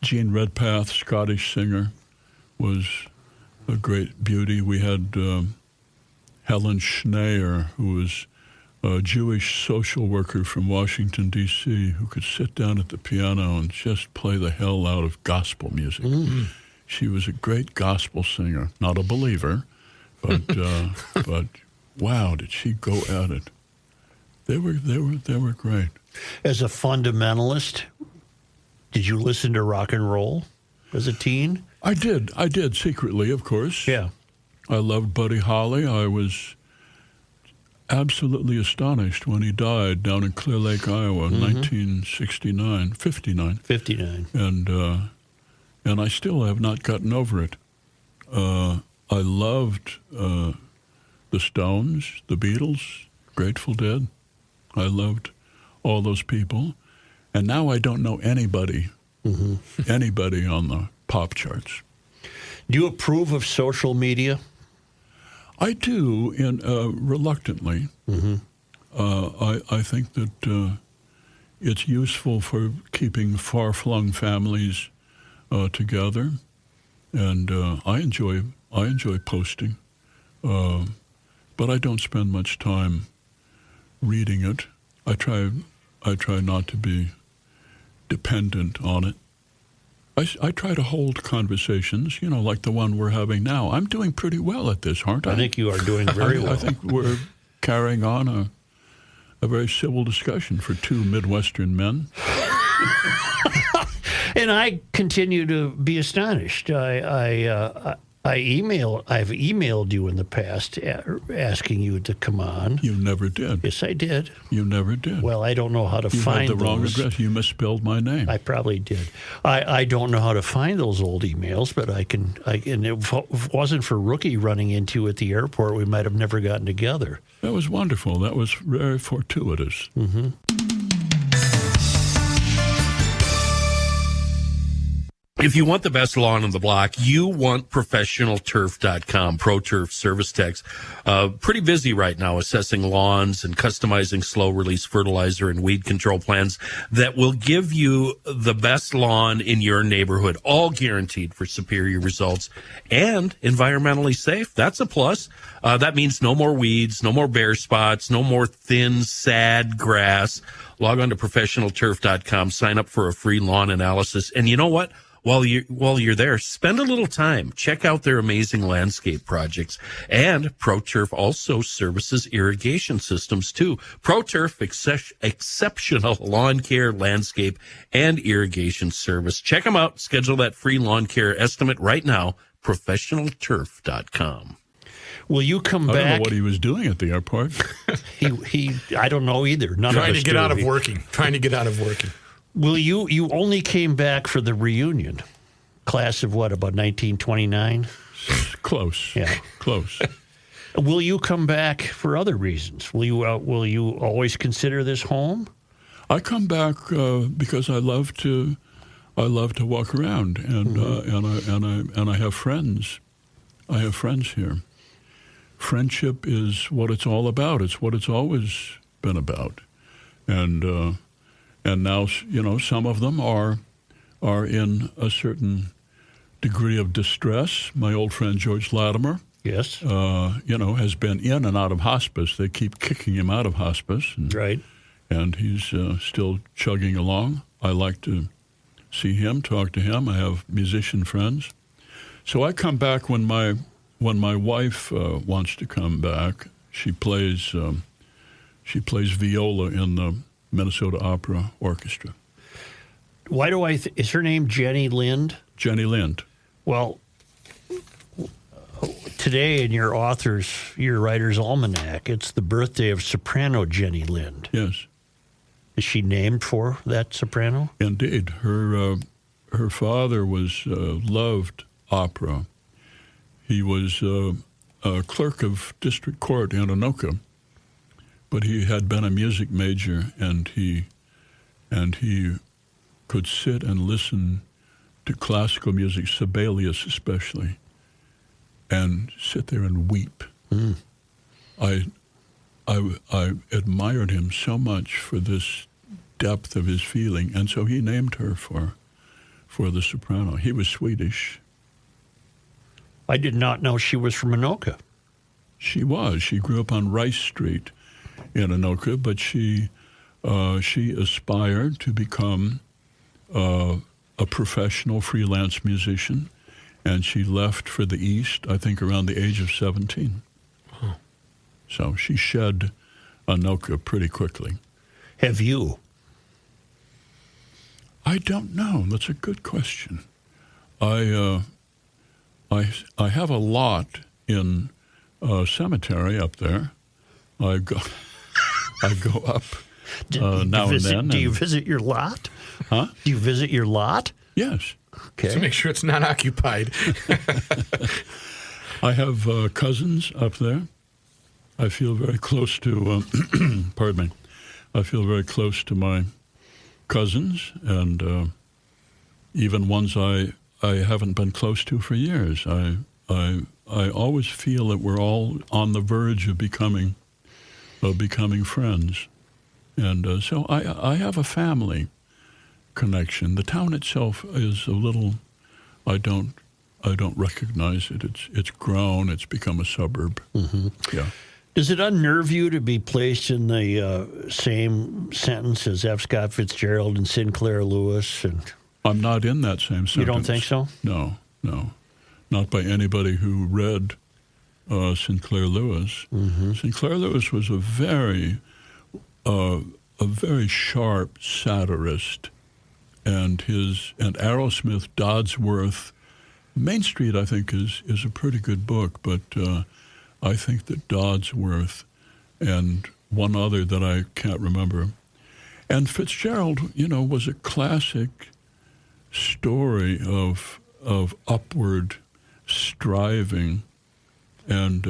Jean Redpath, Scottish singer, was a great beauty. We had Helen Schneier, who was a Jewish social worker from Washington, D.C., who could sit down at the piano and just play the hell out of gospel music. She was a great gospel singer, not a believer, but wow, did she go at it. They were great. As a fundamentalist, did you listen to rock and roll as a teen? I did secretly, of course. Yeah. I loved Buddy Holly. I was absolutely astonished when he died down in Clear Lake, Iowa, in 1959. And I still have not gotten over it. I loved the Stones, the Beatles, Grateful Dead. I loved all those people. And now I don't know anybody on the pop charts. Do you approve of social media? I do, reluctantly. I think that it's useful for keeping far-flung families together, and I enjoy posting, but I don't spend much time reading it. I try not to be dependent on it. I try to hold conversations, like the one we're having now. I'm doing pretty well at this, aren't I? I think you are doing very well. I think we're carrying on a very civil discussion for two Midwestern men. And I continue to be astonished. I've emailed you in the past asking you to come on. You never did. Yes, I did. You never did. Well, I don't know how to find You had the wrong those. address. You misspelled my name. I probably did. I don't know how to find those old emails, but I can. And if it wasn't for Rookie running into you at the airport, we might have never gotten together. That was wonderful. That was very fortuitous. If you want the best lawn on the block, you want ProfessionalTurf.com. ProTurf service techs. Pretty busy right now assessing lawns and customizing slow-release fertilizer and weed control plans that will give you the best lawn in your neighborhood, all guaranteed for superior results and environmentally safe. That's a plus. That means no more weeds, no more bare spots, no more thin, sad grass. Log on to ProfessionalTurf.com, sign up for a free lawn analysis, and you know what? While you're there, spend a little time. Check out their amazing landscape projects. And ProTurf also services irrigation systems too. ProTurf, exceptional lawn care, landscape, and irrigation service. Check them out. Schedule that free lawn care estimate right now. ProfessionalTurf.com. Will you come I back? don't know what he was doing at the airport. He I don't know either. None of Trying us to get do. out of working. Trying to get out of working. Will you only came back for the reunion? Class of what, about 1929? Close. Yeah. Close. Will you come back for other reasons? Will you always consider this home? I come back because I love to walk around, and I have friends. I have friends here. Friendship is what it's all about. It's what it's always been about, and now some of them are in a certain degree of distress. My old friend George Latimer, yes, has been in and out of hospice. They keep kicking him out of hospice, right. And he's still chugging along. I like to see him, talk to him. I have musician friends. So I come back when my wife wants to come back. She plays viola in the Minnesota Opera Orchestra. Why do is her name Jenny Lind? Jenny Lind. Well, today in your writer's almanac, it's the birthday of soprano Jenny Lind. Yes. Is she named for that soprano? Indeed. Her father loved opera. He was a clerk of district court in Anoka, but he had been a music major, and he could sit and listen to classical music, Sibelius especially, and sit there and weep. Mm. I admired him so much for this depth of his feeling, and so he named her for the soprano. He was Swedish. I did not know she was from Anoka. She was. She grew up on Rice Street in Anoka, but she aspired to become a professional freelance musician, and she left for the East, I think, around the age of 17. Huh. So she shed Anoka pretty quickly. Have you? I don't know. That's a good question. I have a lot in a cemetery up there. I go up now and then. Do you visit your lot? Huh? Do you visit your lot? Yes. Okay. To make sure it's not occupied. I have cousins up there. I feel very close to, pardon me, I feel very close to my cousins, and even ones I haven't been close to for years. I always feel that we're all on the verge of becoming friends, and so I have a family connection. The town itself is a little, I don't recognize it. It's grown. It's become a suburb. Mm-hmm. Yeah. Does it unnerve you to be placed in the same sentence as F. Scott Fitzgerald and Sinclair Lewis? And I'm not in that same sentence. You don't think so? No. Not by anybody who read Sinclair Lewis. Mm-hmm. Sinclair Lewis was a very sharp satirist, and Aerosmith, Dodsworth, Main Street, I think, is a pretty good book, but I think that Dodsworth and one other that I can't remember, and Fitzgerald, was a classic story of upward striving, and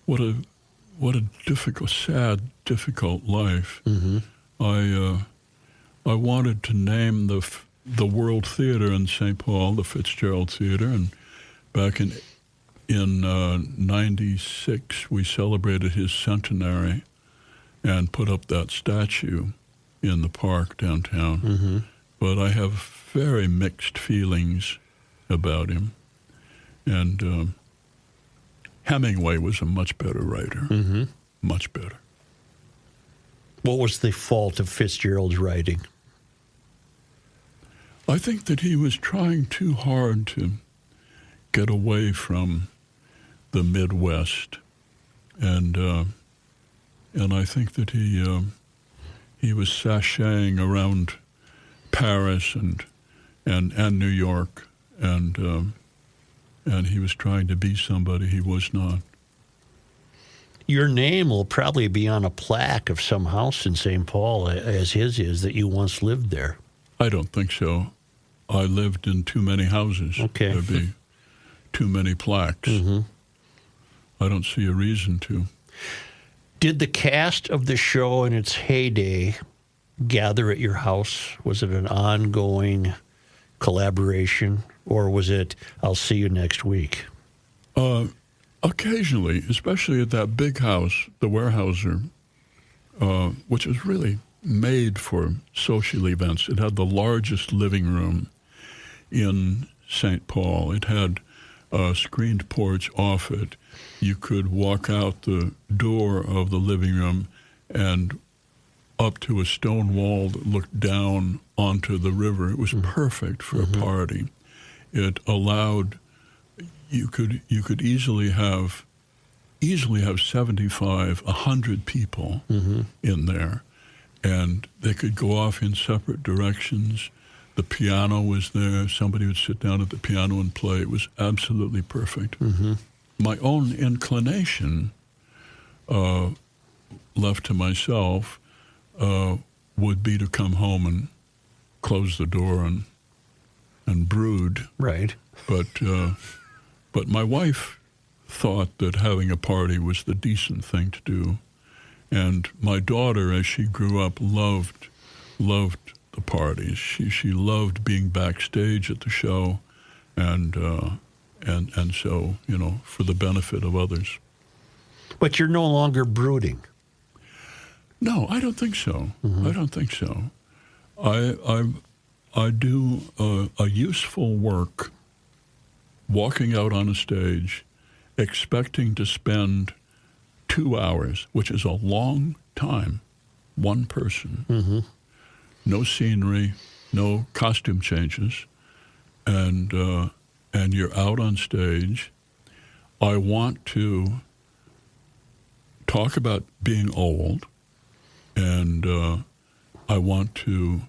what a difficult, sad, difficult life. Mm-hmm. I wanted to name the World Theater in St. Paul the Fitzgerald Theater, and back in 96 we celebrated his centenary and put up that statue in the park downtown. Mm-hmm. But I have very mixed feelings about him, and Hemingway was a much better writer. Mm-hmm. Much better. What was the fault of Fitzgerald's writing? I think that he was trying too hard to get away from the Midwest, and I think that he was sashaying around Paris and New York, and he was trying to be somebody he was not. Your name will probably be on a plaque of some house in St. Paul, as his is, that you once lived there. I don't think so. I lived in too many houses. Okay. There'd be too many plaques. Mm-hmm. I don't see a reason to. Did the cast of the show in its heyday gather at your house? Was it an ongoing collaboration, or was it, I'll see you next week? Occasionally, especially at that big house, the Weyerhaeuser, which was really made for social events. It had the largest living room in St. Paul. It had a screened porch off it. You could walk out the door of the living room and up to a stone wall that looked down onto the river. It was perfect for a party. It allowed you could easily have 75, 100 people in there, and they could go off in separate directions. The piano was there. Somebody would sit down at the piano and play. It was absolutely perfect. My own inclination, left to myself, would be to come home and close the door and brood. Right. But my wife thought that having a party was the decent thing to do. And my daughter, as she grew up, loved the parties. She loved being backstage at the show, and so, you know, for the benefit of others. But you're no longer brooding. No, I don't think so. I don't think so. I do a useful work walking out on a stage expecting to spend 2 hours, which is a long time, one person, no scenery, no costume changes, and you're out on stage. I want to talk about being old, and I want to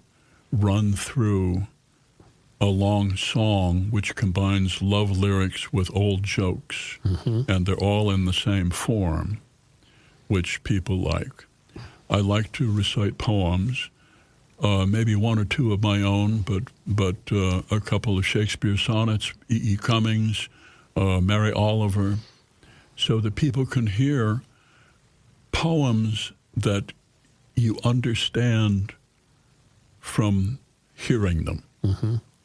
run through a long song which combines love lyrics with old jokes, and they're all in the same form, which people like. I like to recite poems, maybe one or two of my own, but a couple of Shakespeare sonnets, E.E. Cummings, Mary Oliver, so that people can hear poems that you understand from hearing them.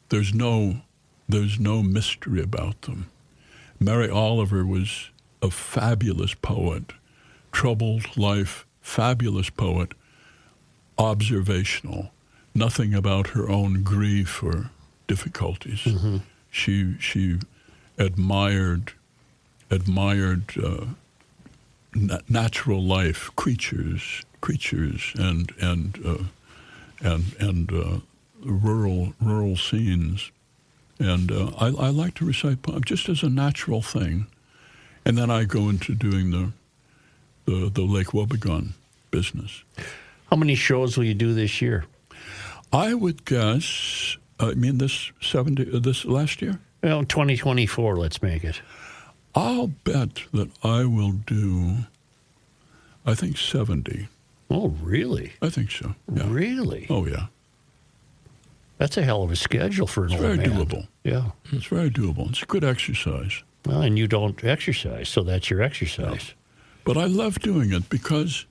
There's no mystery about them. Mary Oliver was a fabulous poet, troubled life, fabulous poet, observational, nothing about her own grief or difficulties. She admired natural life, creatures, and rural scenes, and I like to recite poems just as a natural thing, and then I go into doing the Lake Wobegon business. How many shows will you do this year? I would guess. This last year? Well, 2024. Let's make it. I'll bet that I will do, I think, 70. Oh, really? I think so. Yeah. Really? Oh, yeah. That's a hell of a schedule for an old man. It's very doable. Yeah. It's very doable. It's a good exercise. Well, and you don't exercise, so that's your exercise. No. But I love doing it because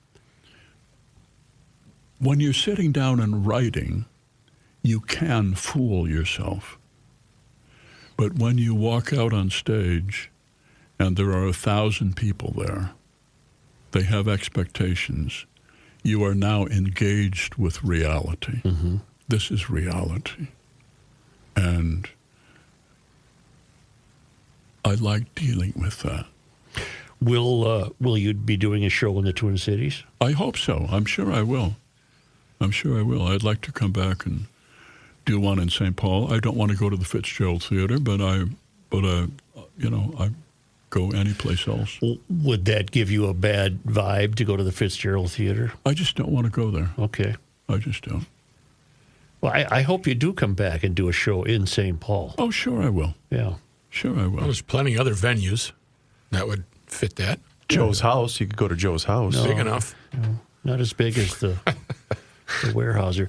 when you're sitting down and writing, you can fool yourself. But when you walk out on stage and there are 1,000 people there, they have expectations. You are now engaged with reality. This is reality. And I like dealing with that. Will you be doing a show in the Twin Cities? I hope so. I'm sure I will. I'd like to come back and do one in St. Paul. I don't want to go to the Fitzgerald Theater, but I go anyplace else. Would that give you a bad vibe to go to the Fitzgerald Theater? I just don't want to go there. Okay. I just don't. Well, I hope you do come back and do a show in St. Paul. Oh, sure I will. Yeah. Sure I will. Well, there's plenty other venues that would fit that. Joe's house. You could go to Joe's house. Big enough. No, not as big as the Weyerhaeuser.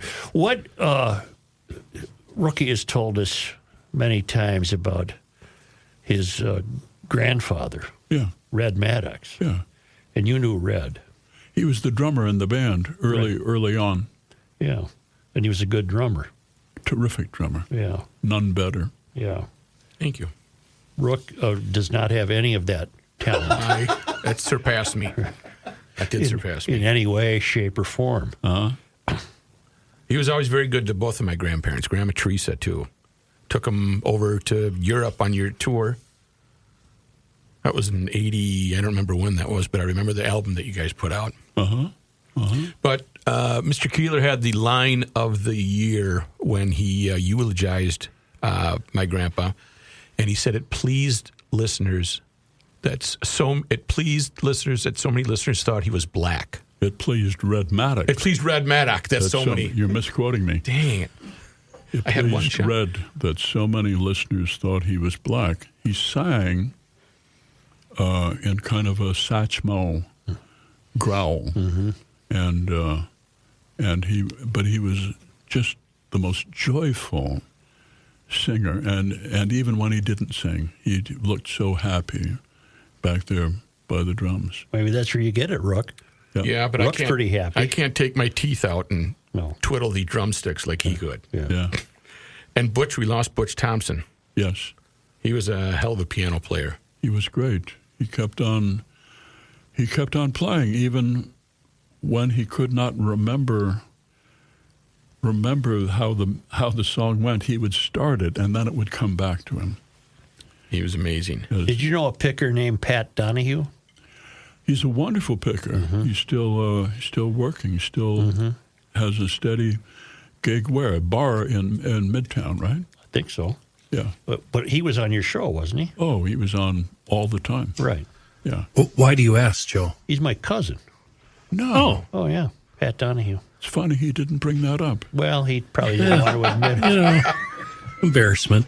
Rookie has told us many times about his grandfather, Red Maddox. Yeah. And you knew Red. He was the drummer in the band early on. Yeah. And he was a good drummer. Terrific drummer. Yeah. None better. Yeah. Thank you. Rook does not have any of that talent. That surpassed me. That did surpass me. In any way, shape, or form. He was always very good to both of my grandparents. Grandma Teresa, too. Took him over to Europe on your tour. That was in 80. I don't remember when that was, but I remember the album that you guys put out. But Mr. Keillor had the line of the year when he eulogized my grandpa, and he said it pleased listeners that so many listeners thought he was black. It pleased Red Maddox. It pleased Red Maddox that so many. You're misquoting me. Dang it. It I had one pleased shot. Red that so many listeners thought he was black. He sang in kind of a Satchmo growl, and he was just the most joyful singer, and even when he didn't sing, he looked so happy back there by the drums. Maybe that's where you get it, Rook. Yeah, but Rook's pretty happy. I can't take my teeth out and twiddle the drumsticks like he could. Yeah. And Butch, we lost Butch Thompson. Yes. He was a hell of a piano player. He was great. He kept on playing even when he could not remember how the song went. He would start it and then it would come back to him. He was amazing. Did you know a picker named Pat Donahue? He's a wonderful picker. He's still working. Still has a steady gig. Where? A bar in Midtown, right? I think so. Yeah. But he was on your show, wasn't he? Oh, he was on all the time. Right. Yeah. Why do you ask, Joe? He's my cousin. No. Oh, yeah. Pat Donahue. It's funny he didn't bring that up. Well, he probably didn't want to admit it. Embarrassment.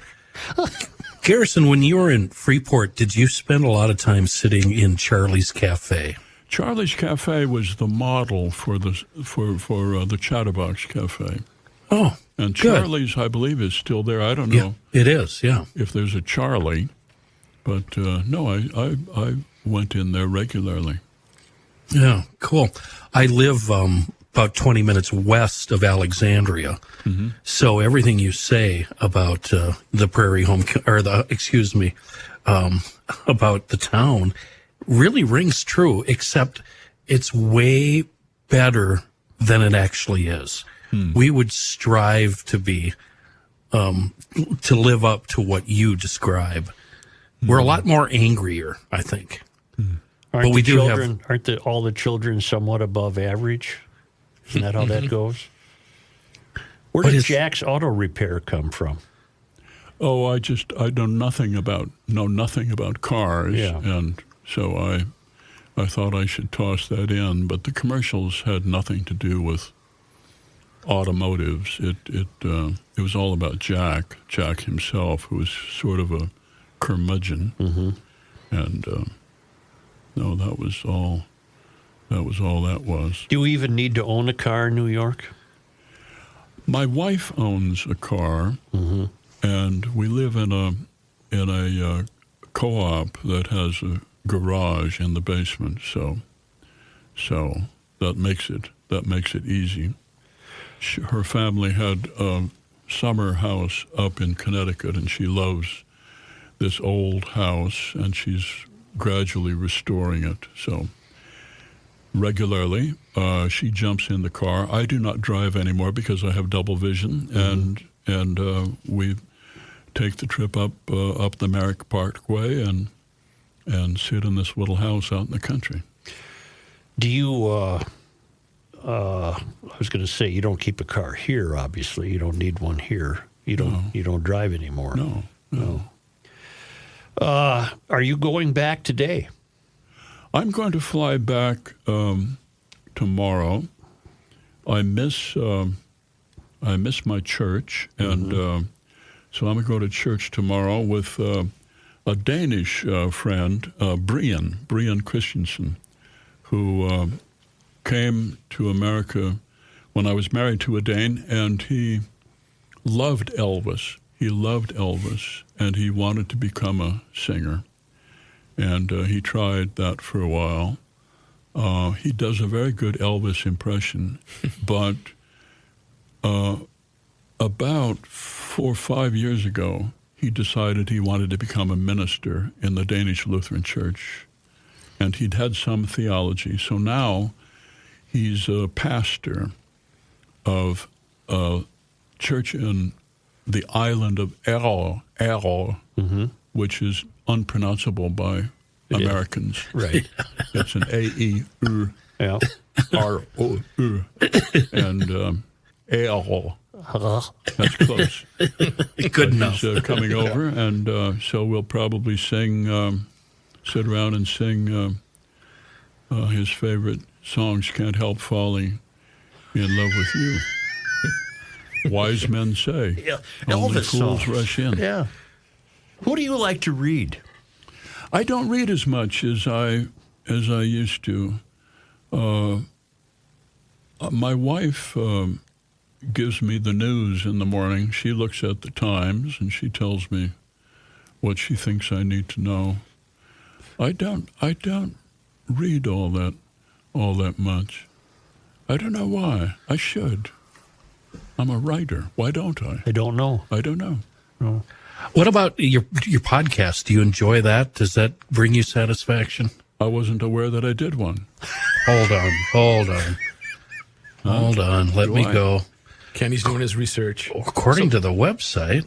Garrison, when you were in Freeport, did you spend a lot of time sitting in Charlie's Cafe? Charlie's Cafe was the model for the Chatterbox Cafe. Oh, and good. Charlie's, I believe, is still there. I don't know. Yeah, it is, yeah. If there's a Charlie, but no, I went in there regularly. Yeah, cool. I live about 20 minutes west of Alexandria, so everything you say about the Prairie Home, about the town, really rings true. Except it's way better than it actually is. We would strive to be, to live up to what you describe. We're a lot more angrier, I think. Aren't all the children somewhat above average? Isn't that how that goes? Where did Jack's Auto Repair come from? Oh, I know nothing about cars, and so I thought I should toss that in. But the commercials had nothing to do with automotives. It was all about Jack himself, who was sort of a curmudgeon, and no, that was all that was. Do you even need to own a car in New York? My wife owns a car, and we live in a co-op that has a garage in the basement. So that makes it easy. Her family had a summer house up in Connecticut, and she loves this old house, and she's gradually restoring it. So regularly, she jumps in the car. I do not drive anymore because I have double vision, and we take the trip up the Merrick Parkway and sit in this little house out in the country. Do you? I was going to say you don't keep a car here. Obviously, you don't need one here. You don't drive anymore. No. Are you going back today? I'm going to fly back tomorrow. I miss my church, and so I'm going to go to church tomorrow with a Danish friend, Brian Christensen, who came to America when I was married to a Dane, and he loved Elvis. He loved Elvis, and he wanted to become a singer. And he tried that for a while. He does a very good Elvis impression, but about 4 or 5 years ago, he decided he wanted to become a minister in the Danish Lutheran Church. And he'd had some theology. So now he's a pastor of a church in the island of Errol, which is unpronounceable by Americans. Right. It's an A-E-R-R-O-U. And Errol. That's close. Good enough. He's coming over, and so we'll probably sing, sit around and sing his favorite songs, Can't Help Falling in Love with You. Wise men say, only Elvis fools songs. rush in. Yeah. Who do you like to read? I don't read as much as I used to. My wife gives me the news in the morning. She looks at the Times and she tells me what she thinks I need to know. I don't read all that much. I don't know why. I should. I'm a writer. Why don't I? I don't know. I don't know. No. What about your podcast? Do you enjoy that? Does that bring you satisfaction? I wasn't aware that I did one. Hold on. Let me go. Kenny's doing his research. According to the website,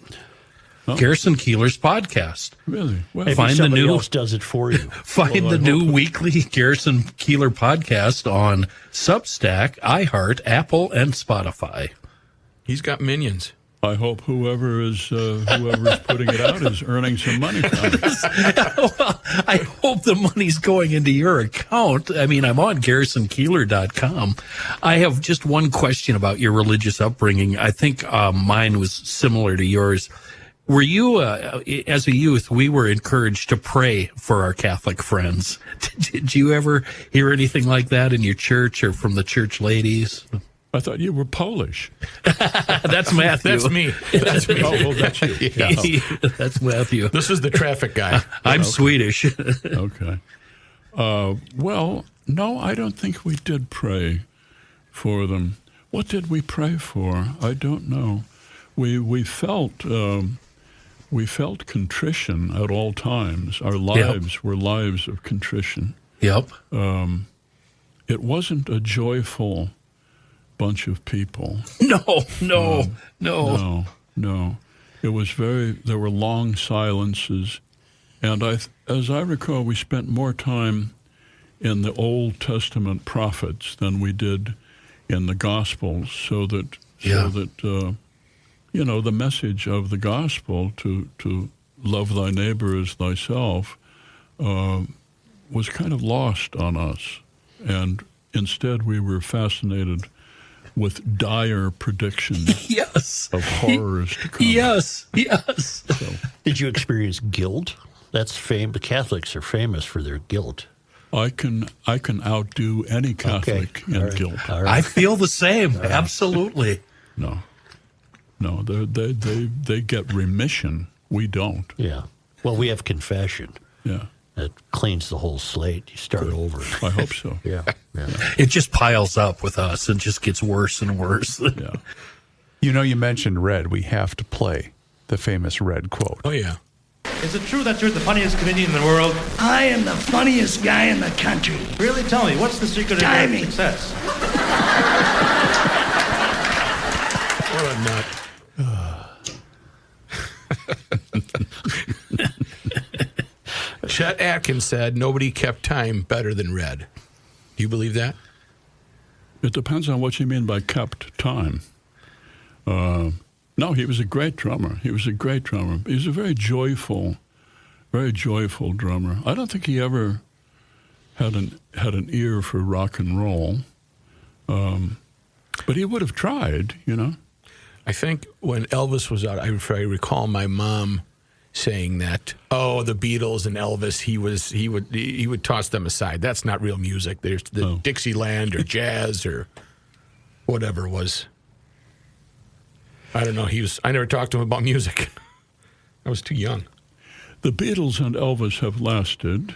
Garrison Keillor's podcast. Really? Well, Maybe Find the somebody new- else does it for you. Find Well, the I new hope- weekly Garrison Keillor podcast on Substack, iHeart, Apple, and Spotify. He's got minions. I hope whoever's putting it out is earning some money from it. Well, I hope the money's going into your account. I mean, I'm on GarrisonKeillor.com. I have just one question about your religious upbringing. I think mine was similar to yours. Were you, as a youth, we were encouraged to pray for our Catholic friends. Did you ever hear anything like that in your church or from the church ladies? I thought you were Polish. That's Matthew. That's me. That's me. Oh, well, that's you. Yeah. That's Matthew. This is the traffic guy. I'm Swedish. Okay. Well, no, I don't think we did pray for them. What did we pray for? I don't know. We felt contrition at all times. Our lives were lives of contrition. Yep. It wasn't a joyful bunch of people. No. No. It was there were long silences. And as I recall, we spent more time in the Old Testament prophets than we did in the Gospels, so that the message of the gospel to love thy neighbor as thyself was kind of lost on us. And instead we were fascinated with dire predictions of horrors to come. Yes. So, Did you experience guilt? That's fame. The Catholics are famous for their guilt. I can outdo any Catholic in guilt. All right. I feel the same. Absolutely. No, they get remission. We don't. Yeah. Well, we have confession. Yeah, That cleans the whole slate. You start over. I hope so. Yeah. It just piles up with us and just gets worse and worse. Yeah. You know, you mentioned Red. We have to play the famous Red quote. Oh, yeah. Is it true that you're the funniest comedian in the world? I am the funniest guy in the country. Really? Tell me, what's the secret of Timing. your success? What a nut. Chet Atkins said nobody kept time better than Red. Do you believe that? It depends on what you mean by kept time. No, he was a great drummer. He was a very joyful drummer. I don't think he ever had an ear for rock and roll, but he would have tried, you know. I think when Elvis was out, I recall my mom saying that, oh, the Beatles and Elvis, he would toss them aside. That's not real music. There's the Dixieland or jazz or whatever it was. I don't know. I never talked to him about music. I was too young. The Beatles and Elvis have lasted,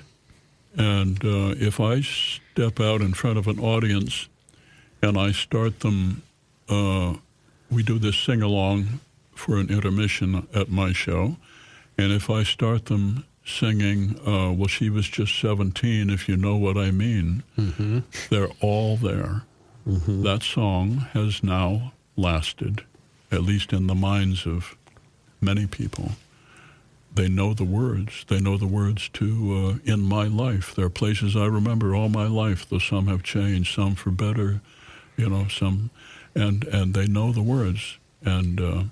and if I step out in front of an audience and I start them, we do this sing-along for an intermission at my show, and if I start them singing, well, she was just 17, if you know what I mean, they're all there. That song has now lasted, at least in the minds of many people. They know the words. They know the words to In My Life. There are places I remember all my life, though some have changed, some for better, some, and they know the words. And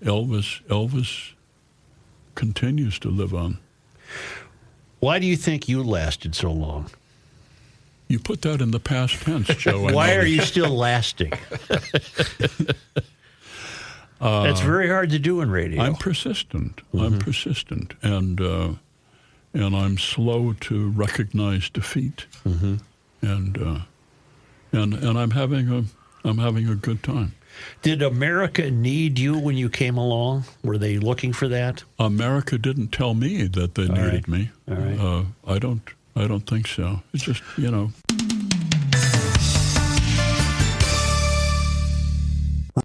Elvis continues to live on. Why do you think you lasted so long? You put that in the past tense, Joe. Why are you still lasting? That's very hard to do in radio. I'm persistent. I'm persistent, and I'm slow to recognize defeat. And I'm having a good time. Did America need you when you came along? Were they looking for that? America didn't tell me that they needed me. All right. I don't think so. It's just,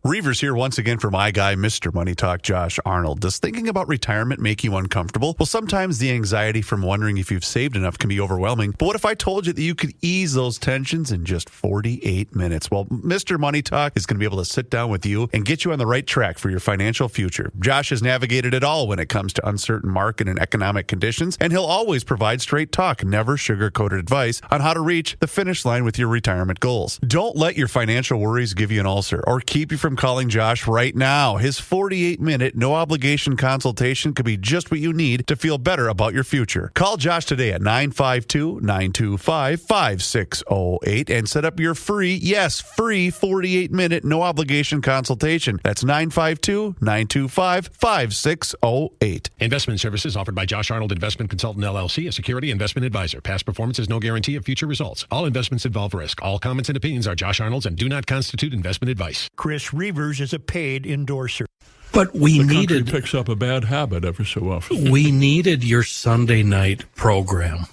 Reavers here once again for my guy, Mr. Money Talk, Josh Arnold. Does thinking about retirement make you uncomfortable? Well, sometimes the anxiety from wondering if you've saved enough can be overwhelming. But what if I told you that you could ease those tensions in just 48 minutes? Well, Mr. Money Talk is going to be able to sit down with you and get you on the right track for your financial future. Josh has navigated it all when it comes to uncertain market and economic conditions, and he'll always provide straight talk, never sugar-coated advice on how to reach the finish line with your retirement goals. Don't let your financial worries give you an ulcer or keep you from calling Josh right now. His 48-minute, no-obligation consultation could be just what you need to feel better about your future. Call Josh today at 952-925-5608 and set up your free 48-minute, no-obligation consultation. That's 952-925-5608. Investment services offered by Josh Arnold Investment Consultant, LLC, a security investment advisor. Past performance is no guarantee of future results. All investments involve risk. All comments and opinions are Josh Arnold's and do not constitute investment advice. Chris Reavers is a paid endorser. But we the needed country picks up a bad habit every so often. We needed your Sunday night program.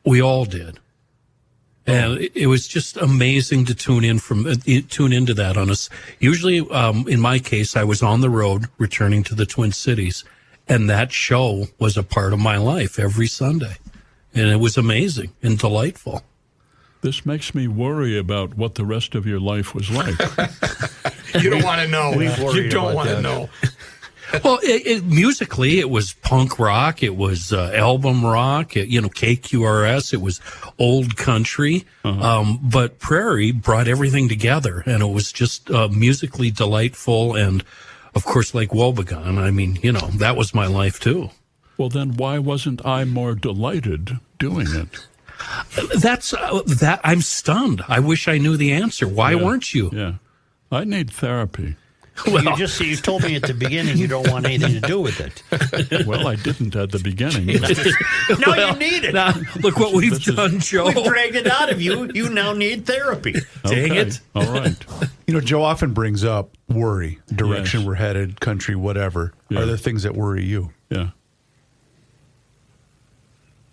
We all did. And it was just amazing to tune into that on us. Usually, in my case, I was on the road returning to the Twin Cities, and that show was a part of my life every Sunday. And it was amazing and delightful. This makes me worry about what the rest of your life was like. You don't want to know. You don't want to know. Well, musically, it was punk rock. It was album rock. KQRS. It was old country. But Prairie brought everything together, and it was just musically delightful. And, of course, like Wobegon, I mean, that was my life, too. Well, then why wasn't I more delighted doing it? I'm stunned. I wish I knew the answer. Why weren't you? Yeah. I need therapy. Well, you told me at the beginning you don't want anything to do with it. Well, I didn't at the beginning. Now you need it. Now, look what we've done, Joe. We've dragged it out of you. You now need therapy. Dang it. All right. Joe often brings up worry, direction we're headed, country, whatever. Yeah. Are there things that worry you? Yeah.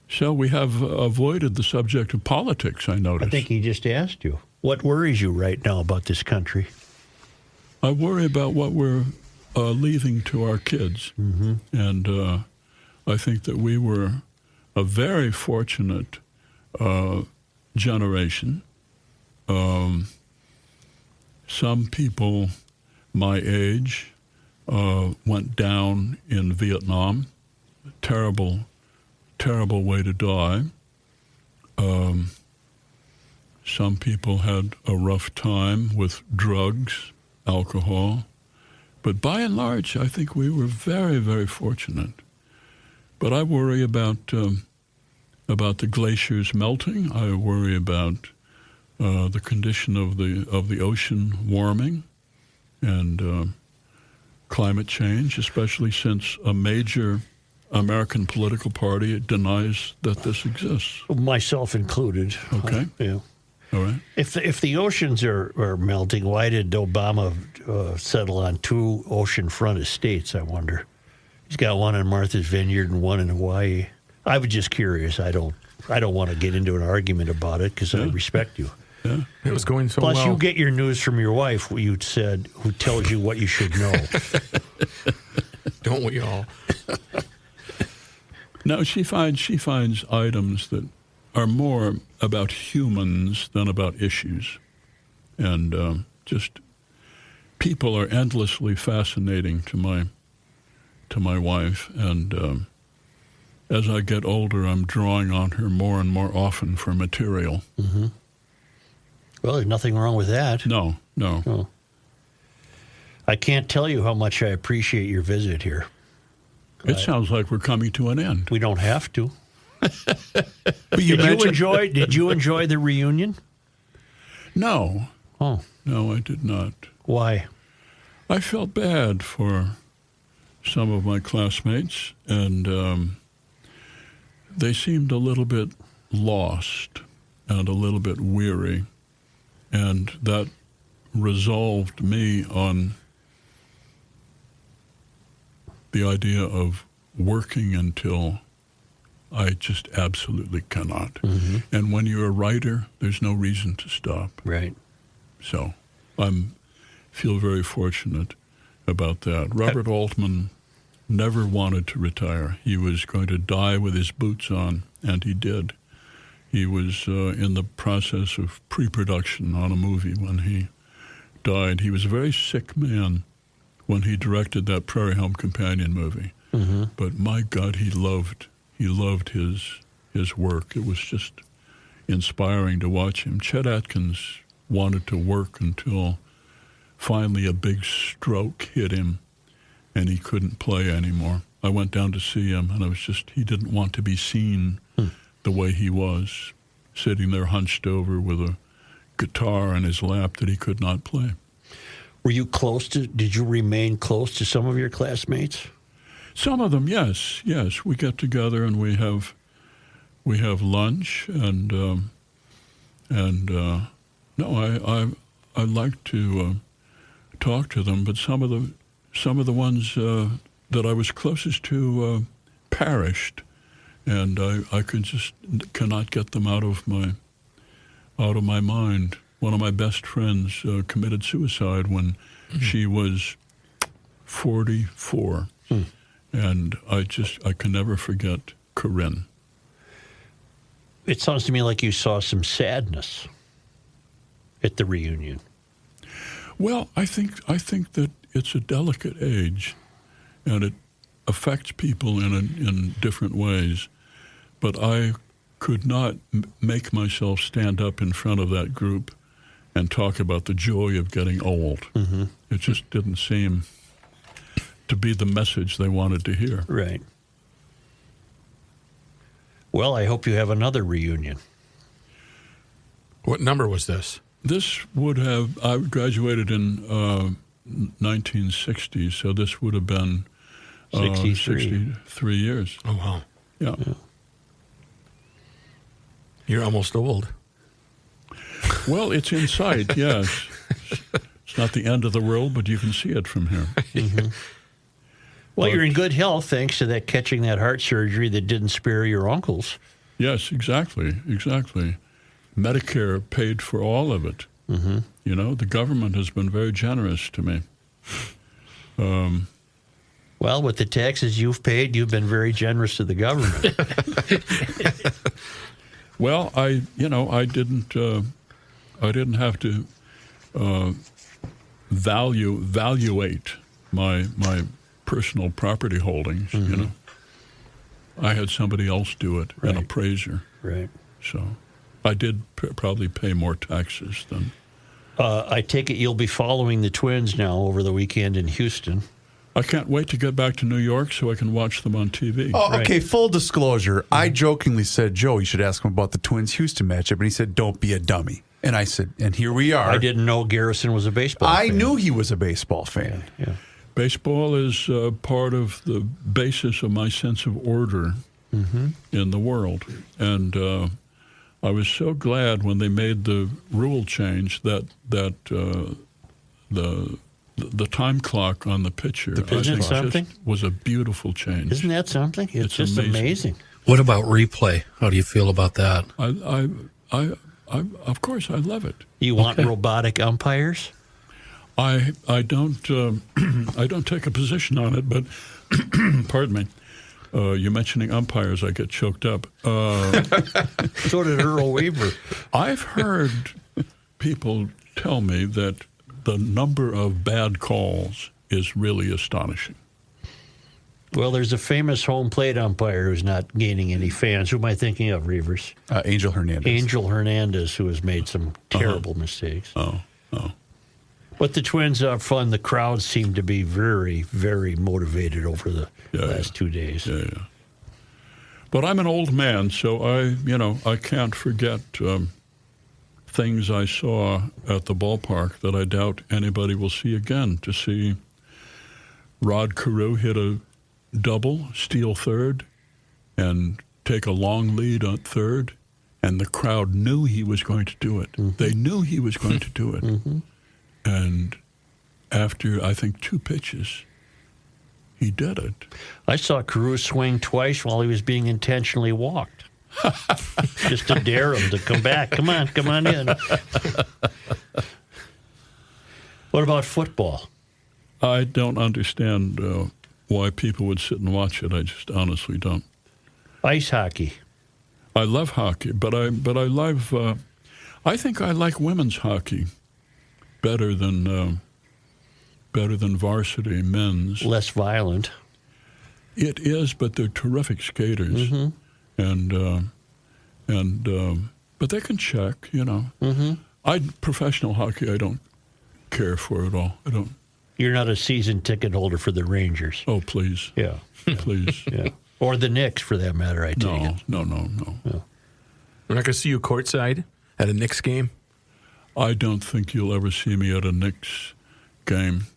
So we have avoided the subject of politics, I noticed. I think he just asked you. What worries you right now about this country? I worry about what we're leaving to our kids. And I think that we were a very fortunate generation. Some people my age went down in Vietnam. Terrible way to die. Some people had a rough time with drugs, alcohol. But by and large, I think we were very, very fortunate. But I worry about the glaciers melting. I worry about the condition of the ocean warming and climate change, especially since a major American political party denies that this exists. Myself included. Okay. Yeah. All right. If the oceans are melting, why did Obama settle on 2 oceanfront estates, I wonder? He's got one in Martha's Vineyard and one in Hawaii. I was just curious. I don't want to get into an argument about it because I respect you. Yeah. It was going so Plus, well. you get your news from your wife, who tells you what you should know. Don't we all? No, she finds items that are more about humans than about issues. And just people are endlessly fascinating to my wife. And as I get older, I'm drawing on her more and more often for material. Mm-hmm. Well, there's nothing wrong with that. No. Oh. I can't tell you how much I appreciate your visit here. It sounds like we're coming to an end. We don't have to. But Did you enjoy the reunion? No. Oh. No, I did not. Why? I felt bad for some of my classmates, and they seemed a little bit lost and a little bit weary, and that resolved me on the idea of working until I just absolutely cannot. Mm-hmm. And when you're a writer, there's no reason to stop. Right. So feel very fortunate about that. Robert Altman never wanted to retire. He was going to die with his boots on, and he did. He was in the process of pre-production on a movie when he died. He was a very sick man when he directed that Prairie Home Companion movie. Mm-hmm. But my God, he loved his work. It was just inspiring to watch him. Chet Atkins wanted to work until finally a big stroke hit him and he couldn't play anymore. I went down to see him, and he didn't want to be seen the way he was, sitting there hunched over with a guitar in his lap that he could not play. Were you did you remain close to some of your classmates? Some of them, yes. We get together and we have lunch, and no, I like to talk to them, but some of the ones that I was closest to perished, and I cannot get them out of my mind. One of my best friends committed suicide when she was 44, and I can never forget Corinne. It sounds to me like you saw some sadness at the reunion. Well, I think that it's a delicate age, and it affects people in different ways. But I could not make myself stand up in front of that group and talk about the joy of getting old. Mm-hmm. It just didn't seem to be the message they wanted to hear. Right. Well, I hope you have another reunion. What number was this? This I graduated in 1960, so this would have been 63 years. Oh, wow. Yeah. You're almost old. Well, it's in sight, yes. It's not the end of the world, but you can see it from here. Mm-hmm. Well, you're in good health thanks to catching that heart surgery that didn't spare your uncles. Yes, exactly. Medicare paid for all of it. Mm-hmm. You know, the government has been very generous to me. Well, with the taxes you've paid, you've been very generous to the government. Well, I didn't have to valuate my personal property holdings. Mm-hmm. You know, I had somebody else do it, an appraiser. Right. So I did probably pay more taxes than. I take it you'll be following the Twins now over the weekend in Houston. I can't wait to get back to New York so I can watch them on TV. Oh, okay, full disclosure. I jokingly said, Joe, you should ask him about the Twins-Houston matchup. And he said, don't be a dummy. And I said, and here we are. I didn't know Garrison was a baseball fan. I knew he was a baseball fan. Yeah. Baseball is part of the basis of my sense of order in the world. And I was so glad when they made the rule change that the time clock on the pitcher was a beautiful change. Isn't that something? It's just amazing. What about replay? How do you feel about that? I of course I love it. You want robotic umpires? I don't I don't take a position on it, but pardon me. You're mentioning umpires, I get choked up. So did Earl Weaver. I've heard people tell me that the number of bad calls is really astonishing. Well, there's a famous home plate umpire who's not gaining any fans. Who am I thinking of, Reavers? Angel Hernandez. Angel Hernandez, who has made some terrible mistakes. Oh. But the Twins are fun. The crowd seemed to be very, very motivated over the last 2 days. Yeah. But I'm an old man, so I can't forget things I saw at the ballpark that I doubt anybody will see again. To see Rod Carew hit a double, steal third, and take a long lead on third, and the crowd knew he was going to do it. Mm-hmm. They knew he was going to do it. Mm-hmm. And after, I think, 2 pitches, he did it. I saw Carew swing twice while he was being intentionally walked. Just to dare him to come back. Come on in. What about football? I don't understand why people would sit and watch it. I just honestly don't. Ice hockey. I love hockey, but I love. I think I like women's hockey better than varsity men's. Less violent. It is, but they're terrific skaters, but they can check. Professional hockey, I don't care for at all. I don't. You're not a season ticket holder for the Rangers. Oh, please. Yeah. Please. Yeah. Or the Knicks, for that matter, I take it. No. We're not going to see you courtside at a Knicks game? I don't think you'll ever see me at a Knicks game.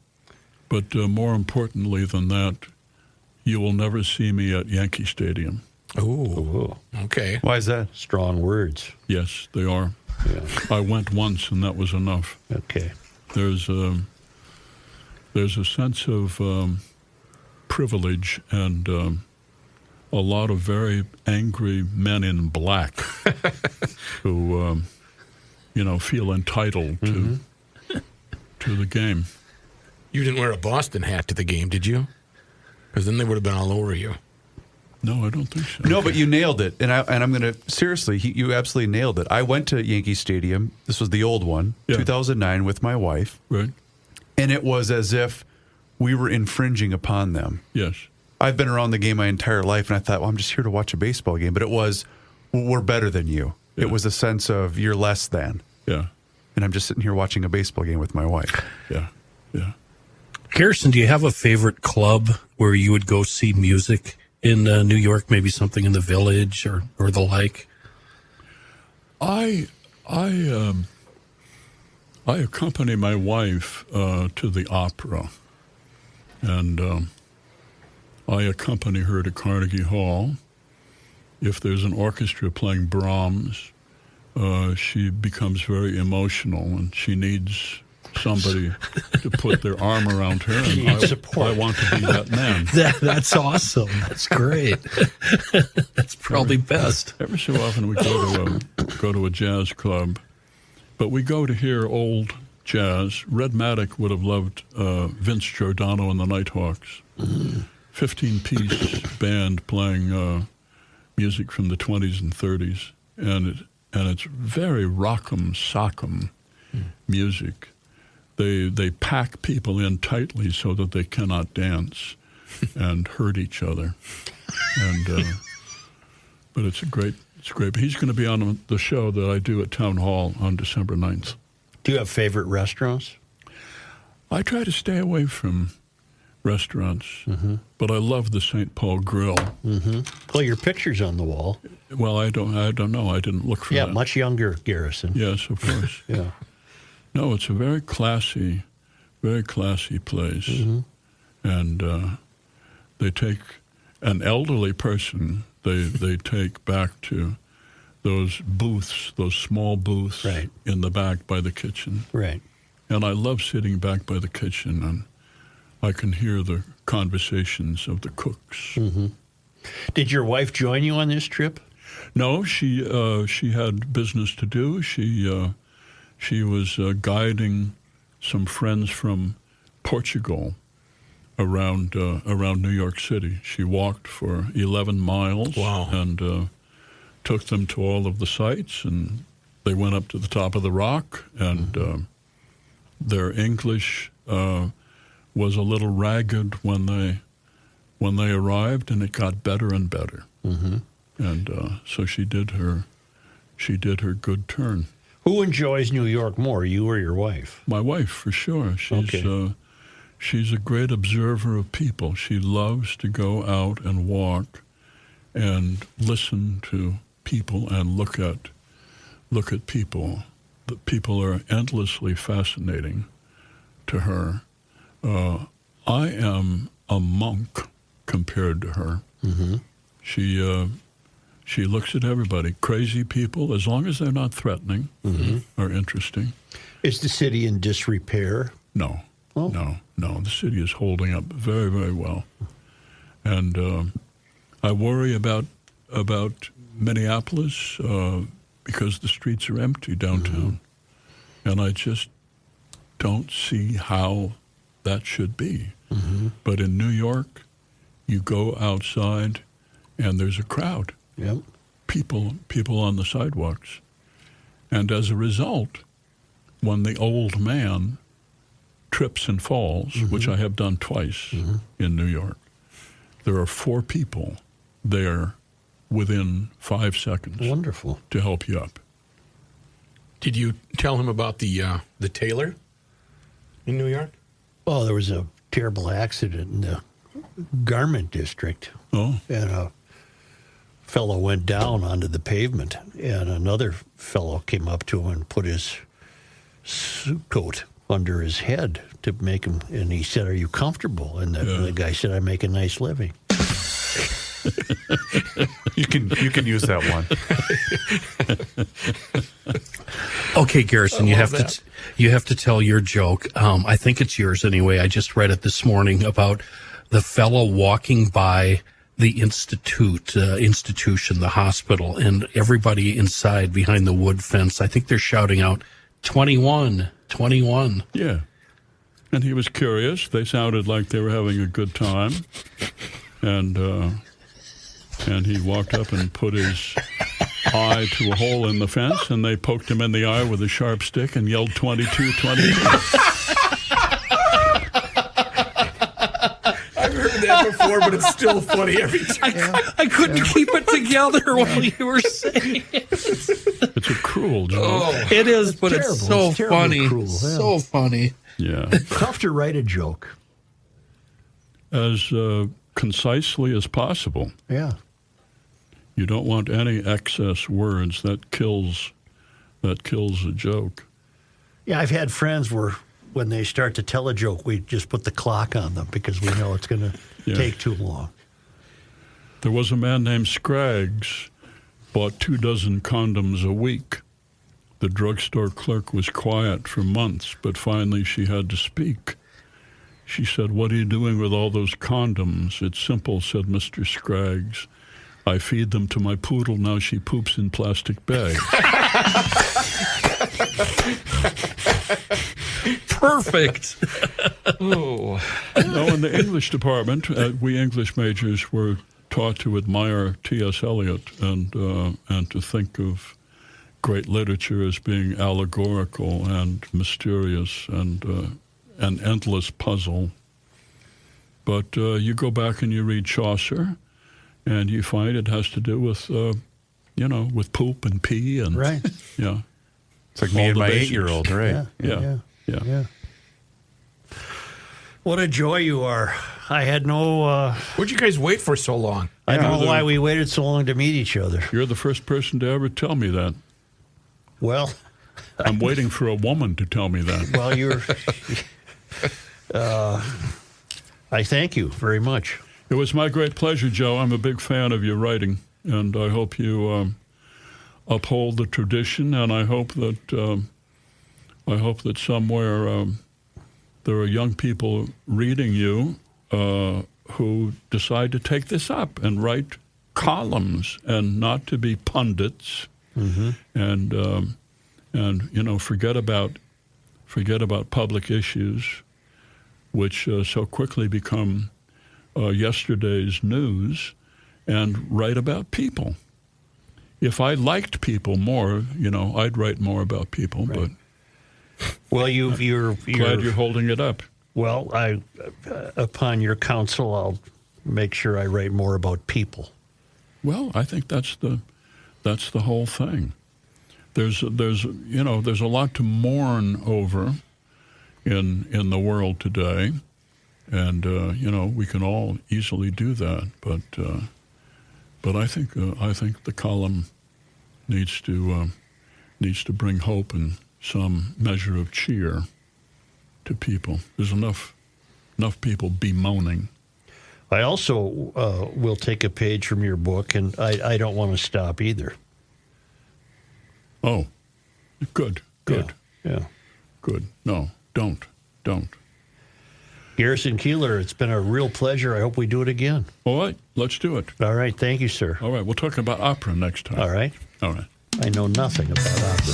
But more importantly than that, you will never see me at Yankee Stadium. Oh, okay. Why is that? Strong words. Yes, they are. Yeah. I went once, and that was enough. Okay. There's a sense of privilege and a lot of very angry men in black who, feel entitled to the game. You didn't wear a Boston hat to the game, did you? Because then they would have been all over you. No, I don't think so. No, but you nailed it. And I'm going to, seriously, you absolutely nailed it. I went to Yankee Stadium. This was the old one, 2009, with my wife. Right. And it was as if we were infringing upon them. Yes. I've been around the game my entire life, and I thought, well, I'm just here to watch a baseball game. But it was, we're better than you. Yeah. It was a sense of you're less than. Yeah. And I'm just sitting here watching a baseball game with my wife. Yeah. Garrison, do you have a favorite club where you would go see music in New York? Maybe something in the Village or the like? I accompany my wife to the opera, and I accompany her to Carnegie Hall. If there's an orchestra playing Brahms, she becomes very emotional, and she needs somebody to put their arm around her. And I want to be that man. That's awesome. That's great. That's probably best. Every so often we go to a jazz club, but we go to hear old jazz. Red Maddock would have loved Vince Giordano and the Nighthawks. 15-piece band playing music from the 20s and 30s, and it's very rock'em sock'em music. They pack people in tightly so that they cannot dance and hurt each other. And but it's great. He's going to be on the show that I do at Town Hall on December 9th. Do you have favorite restaurants? I try to stay away from restaurants, but I love the St. Paul Grill. Well, your picture's on the wall. Well, I don't know. I didn't look for that. Yeah, much younger Garrison. Yes, of course. Yeah. No, it's a very classy place. And they take an elderly person, they take back to those booths, those small booths Right. in the back by the kitchen. Right. And I love sitting back by the kitchen, and I can hear the conversations of the cooks. Mm-hmm. Did your wife join you on this trip? No, she had business to do. She was guiding some friends from Portugal around New York City. She walked for 11 miles. Wow. And took them to all of the sites, and they went up to the top of the rock, and their English was a little ragged when they arrived, and it got better and better. Mm-hmm. And so she did her good turn. Who enjoys New York more, you or your wife? My wife, for sure. She's a great observer of people. She loves to go out and walk and listen to people and look at people. The people are endlessly fascinating to her. I am a monk compared to her. Mm-hmm. She looks at everybody. Crazy people, as long as they're not threatening, Mm-hmm. are interesting. Is the city in disrepair? No. Oh. No. The city is holding up very, very well. And I worry about Minneapolis because the streets are empty downtown. Mm-hmm. And I just don't see how that should be. Mm-hmm. But in New York, you go outside and there's a crowd. Yep. People on the sidewalks. And as a result, when the old man trips and falls, mm-hmm. which I have done twice mm-hmm. in New York, there are 4 people there within 5 seconds. Wonderful. To help you up. Did you tell him about the tailor in New York? Oh, there was a terrible accident in the garment district. Oh. And a fellow went down onto the pavement, and another fellow came up to him and put his suit coat under his head to make him, and he said, "Are you comfortable?" And the guy said, "I make a nice living." You can use that one. Okay, Garrison, you have to tell your joke. I think it's yours anyway. I just read it this morning about the fellow walking by the institution, the hospital, and everybody inside behind the wood fence. I think they're shouting out, 21, 21. Yeah. And he was curious. They sounded like they were having a good time. And he walked up and put his eye to a hole in the fence, and they poked him in the eye with a sharp stick and yelled 22, 22. I've heard that before, but it's still funny every time. I couldn't keep it together while you were saying it. It's a cruel joke. Oh, it is, but terrible. it's so funny. Cruel, So funny. Yeah. Tough to write a joke. As concisely as possible. Yeah. You don't want any excess words. That kills a joke. Yeah, I've had friends where when they start to tell a joke, we just put the clock on them because we know it's going to take too long. There was a man named Scraggs, bought 24 condoms a week. The drugstore clerk was quiet for months, but finally she had to speak. She said, "What are you doing with all those condoms?" "It's simple," said Mr. Scraggs. "I feed them to my poodle. Now she poops in plastic bags." Perfect. Oh. No, in the English department, we English majors were taught to admire T.S. Eliot and to think of great literature as being allegorical and mysterious and an endless puzzle. But you go back and you read Chaucer, and you find it has to do with, with poop and pee and right. Yeah, it's like me and my 8-year-old, right? Yeah. What a joy you are! I had no. What'd you guys wait for so long? I don't know why we waited so long to meet each other. You're the first person to ever tell me that. Well, I'm waiting for a woman to tell me that. Well, you're. I thank you very much. It was my great pleasure, Joe. I'm a big fan of your writing, and I hope you uphold the tradition, and I hope that somewhere there are young people reading you who decide to take this up and write columns and not to be pundits, and forget about public issues, which so quickly become yesterday's news, and write about people. If I liked people more, I'd write more about people. Right. But well, you're glad you're holding it up. Well, upon your counsel, I'll make sure I write more about people. Well, I think that's the whole thing. There's a lot to mourn over in the world today, and we can all easily do that. But I think the column needs to bring hope and some measure of cheer to people. There's enough people bemoaning. I also will take a page from your book, and I don't want to stop either. Oh, good. Yeah. Good. No, don't. Garrison Keillor, it's been a real pleasure. I hope we do it again. All right, let's do it. All right, thank you, sir. All right, we'll talk about opera next time. All right. I know nothing about opera.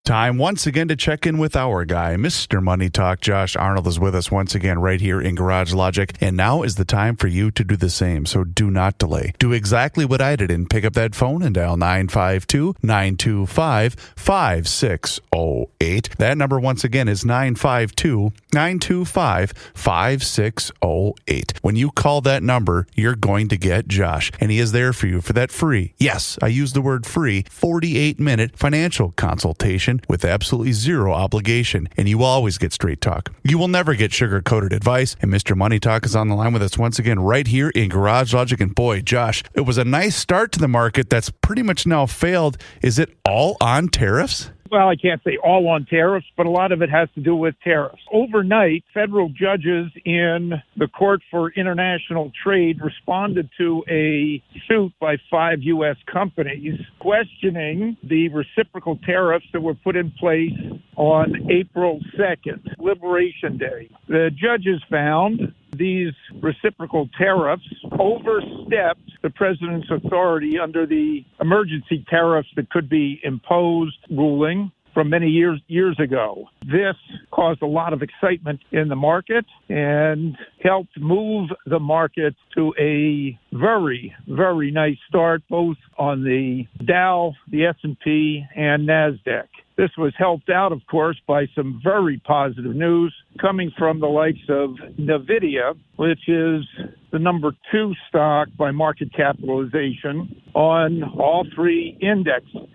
Time once again to check in with our guy, Mr. Money Talk. Josh Arnold is with us once again right here in Garage Logic. And now is the time for you to do the same. So do not delay. Do exactly what I did and pick up that phone and dial 952-925-5608. That number once again is 952-925-5608. When you call that number, you're going to get Josh. And he is there for you for that free, yes, I use the word free, 48-minute financial consultation with absolutely zero obligation, and you will always get straight talk. You will never get sugar-coated advice, and Mr. Money Talk is on the line with us once again right here in Garage Logic. And boy, Josh, it was a nice start to the market that's pretty much now failed. Is it all on tariffs? Well, I can't say all on tariffs, but a lot of it has to do with tariffs. Overnight, federal judges in the Court for International Trade responded to a suit by 5 U.S. companies questioning the reciprocal tariffs that were put in place on April 2nd, Liberation Day. The judges found these reciprocal tariffs overstepped the president's authority under the emergency tariffs that could be imposed ruling from many years ago. This caused a lot of excitement in the market and helped move the market to a very, very nice start, both on the Dow, the S&P, and NASDAQ. This was helped out, of course, by some very positive news coming from the likes of NVIDIA, which is the number 2 stock by market capitalization on all 3 indices.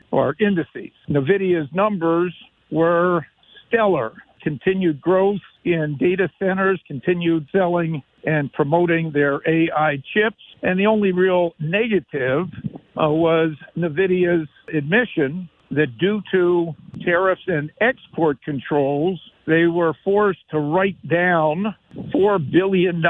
NVIDIA's numbers were stellar. Continued growth in data centers, continued selling and promoting their AI chips. And the only real negative was NVIDIA's admission that due to tariffs and export controls, they were forced to write down $4 billion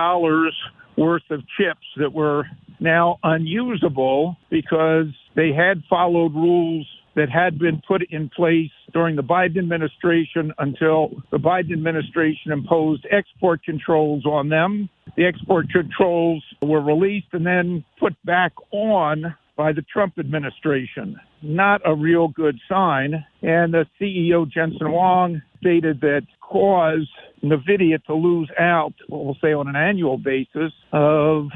worth of chips that were now unusable because they had followed rules that had been put in place during the Biden administration until the Biden administration imposed export controls on them. The export controls were released and then put back on by the Trump administration. Not a real good sign. And the CEO, Jensen Huang, stated that caused NVIDIA to lose out, we'll say on an annual basis, of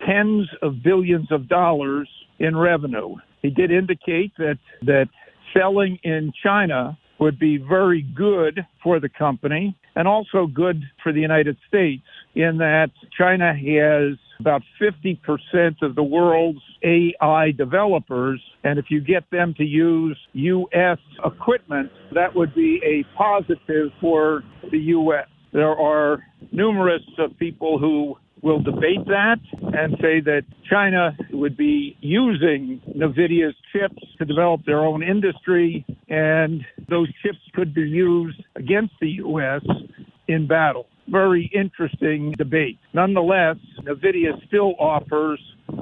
tens of billions of dollars in revenue. He did indicate that selling in China would be very good for the company and also good for the United States in that China has about 50% of the world's AI developers, and if you get them to use U.S. equipment, that would be a positive for the U.S. There are numerous people who will debate that and say that China would be using NVIDIA's chips to develop their own industry, and those chips could be used against the U.S. in battle. Very interesting debate. Nonetheless, NVIDIA still offers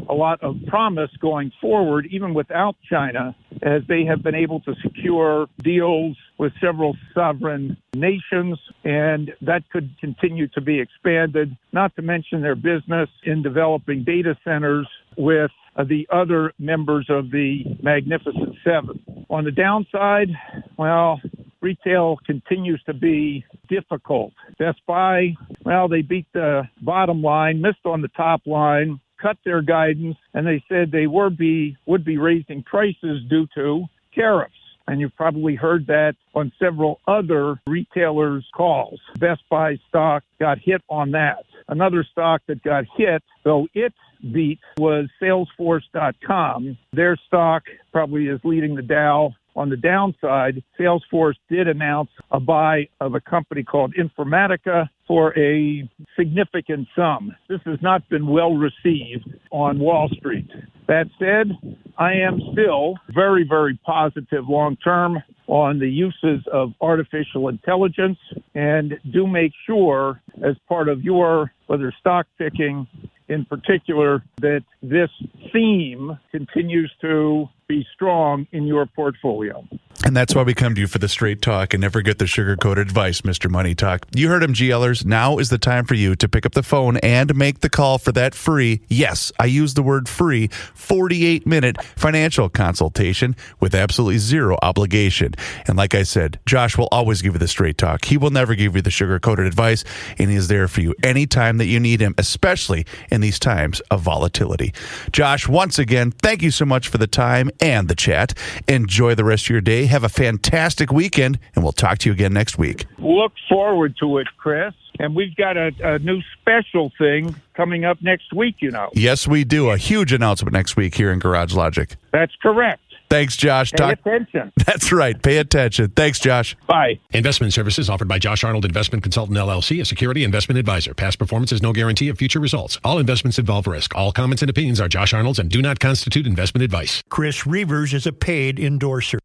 a lot of promise going forward, even without China, as they have been able to secure deals with several sovereign nations, and that could continue to be expanded, not to mention their business in developing data centers with the other members of the Magnificent Seven. On the downside, well, retail continues to be difficult. Best Buy, well, they beat the bottom line, missed on the top line, cut their guidance, and they said they would be raising prices due to tariffs. And you've probably heard that on several other retailers' calls. Best Buy stock got hit on that. Another stock that got hit, though it beat, was Salesforce.com. Their stock probably is leading the Dow. On the downside, Salesforce did announce a buy of a company called Informatica for a significant sum. This has not been well received on Wall Street. That said, I am still very, very positive long term on the uses of artificial intelligence, and do make sure, as part of your, whether stock picking in particular, that this theme continues to be strong in your portfolio. And that's why we come to you for the straight talk and never get the sugar-coated advice, Mr. Money Talk. You heard him, GLers. Now is the time for you to pick up the phone and make the call for that free, yes, I use the word free, 48-minute financial consultation with absolutely zero obligation. And like I said, Josh will always give you the straight talk. He will never give you the sugar-coated advice, and he is there for you anytime that you need him, especially in these times of volatility. Josh, once again, thank you so much for the time and the chat. Enjoy the rest of your day. Have a fantastic weekend, and we'll talk to you again next week. Look forward to it, Chris. And we've got a new special thing coming up next week, you know. Yes, we do. A huge announcement next week here in Garage Logic. That's correct. Thanks, Josh. Pay attention. That's right. Pay attention. Thanks, Josh. Bye. Investment services offered by Josh Arnold Investment Consultant LLC, a security investment advisor. Past performance is no guarantee of future results. All investments involve risk. All comments and opinions are Josh Arnold's and do not constitute investment advice. Chris Reavers is a paid endorser.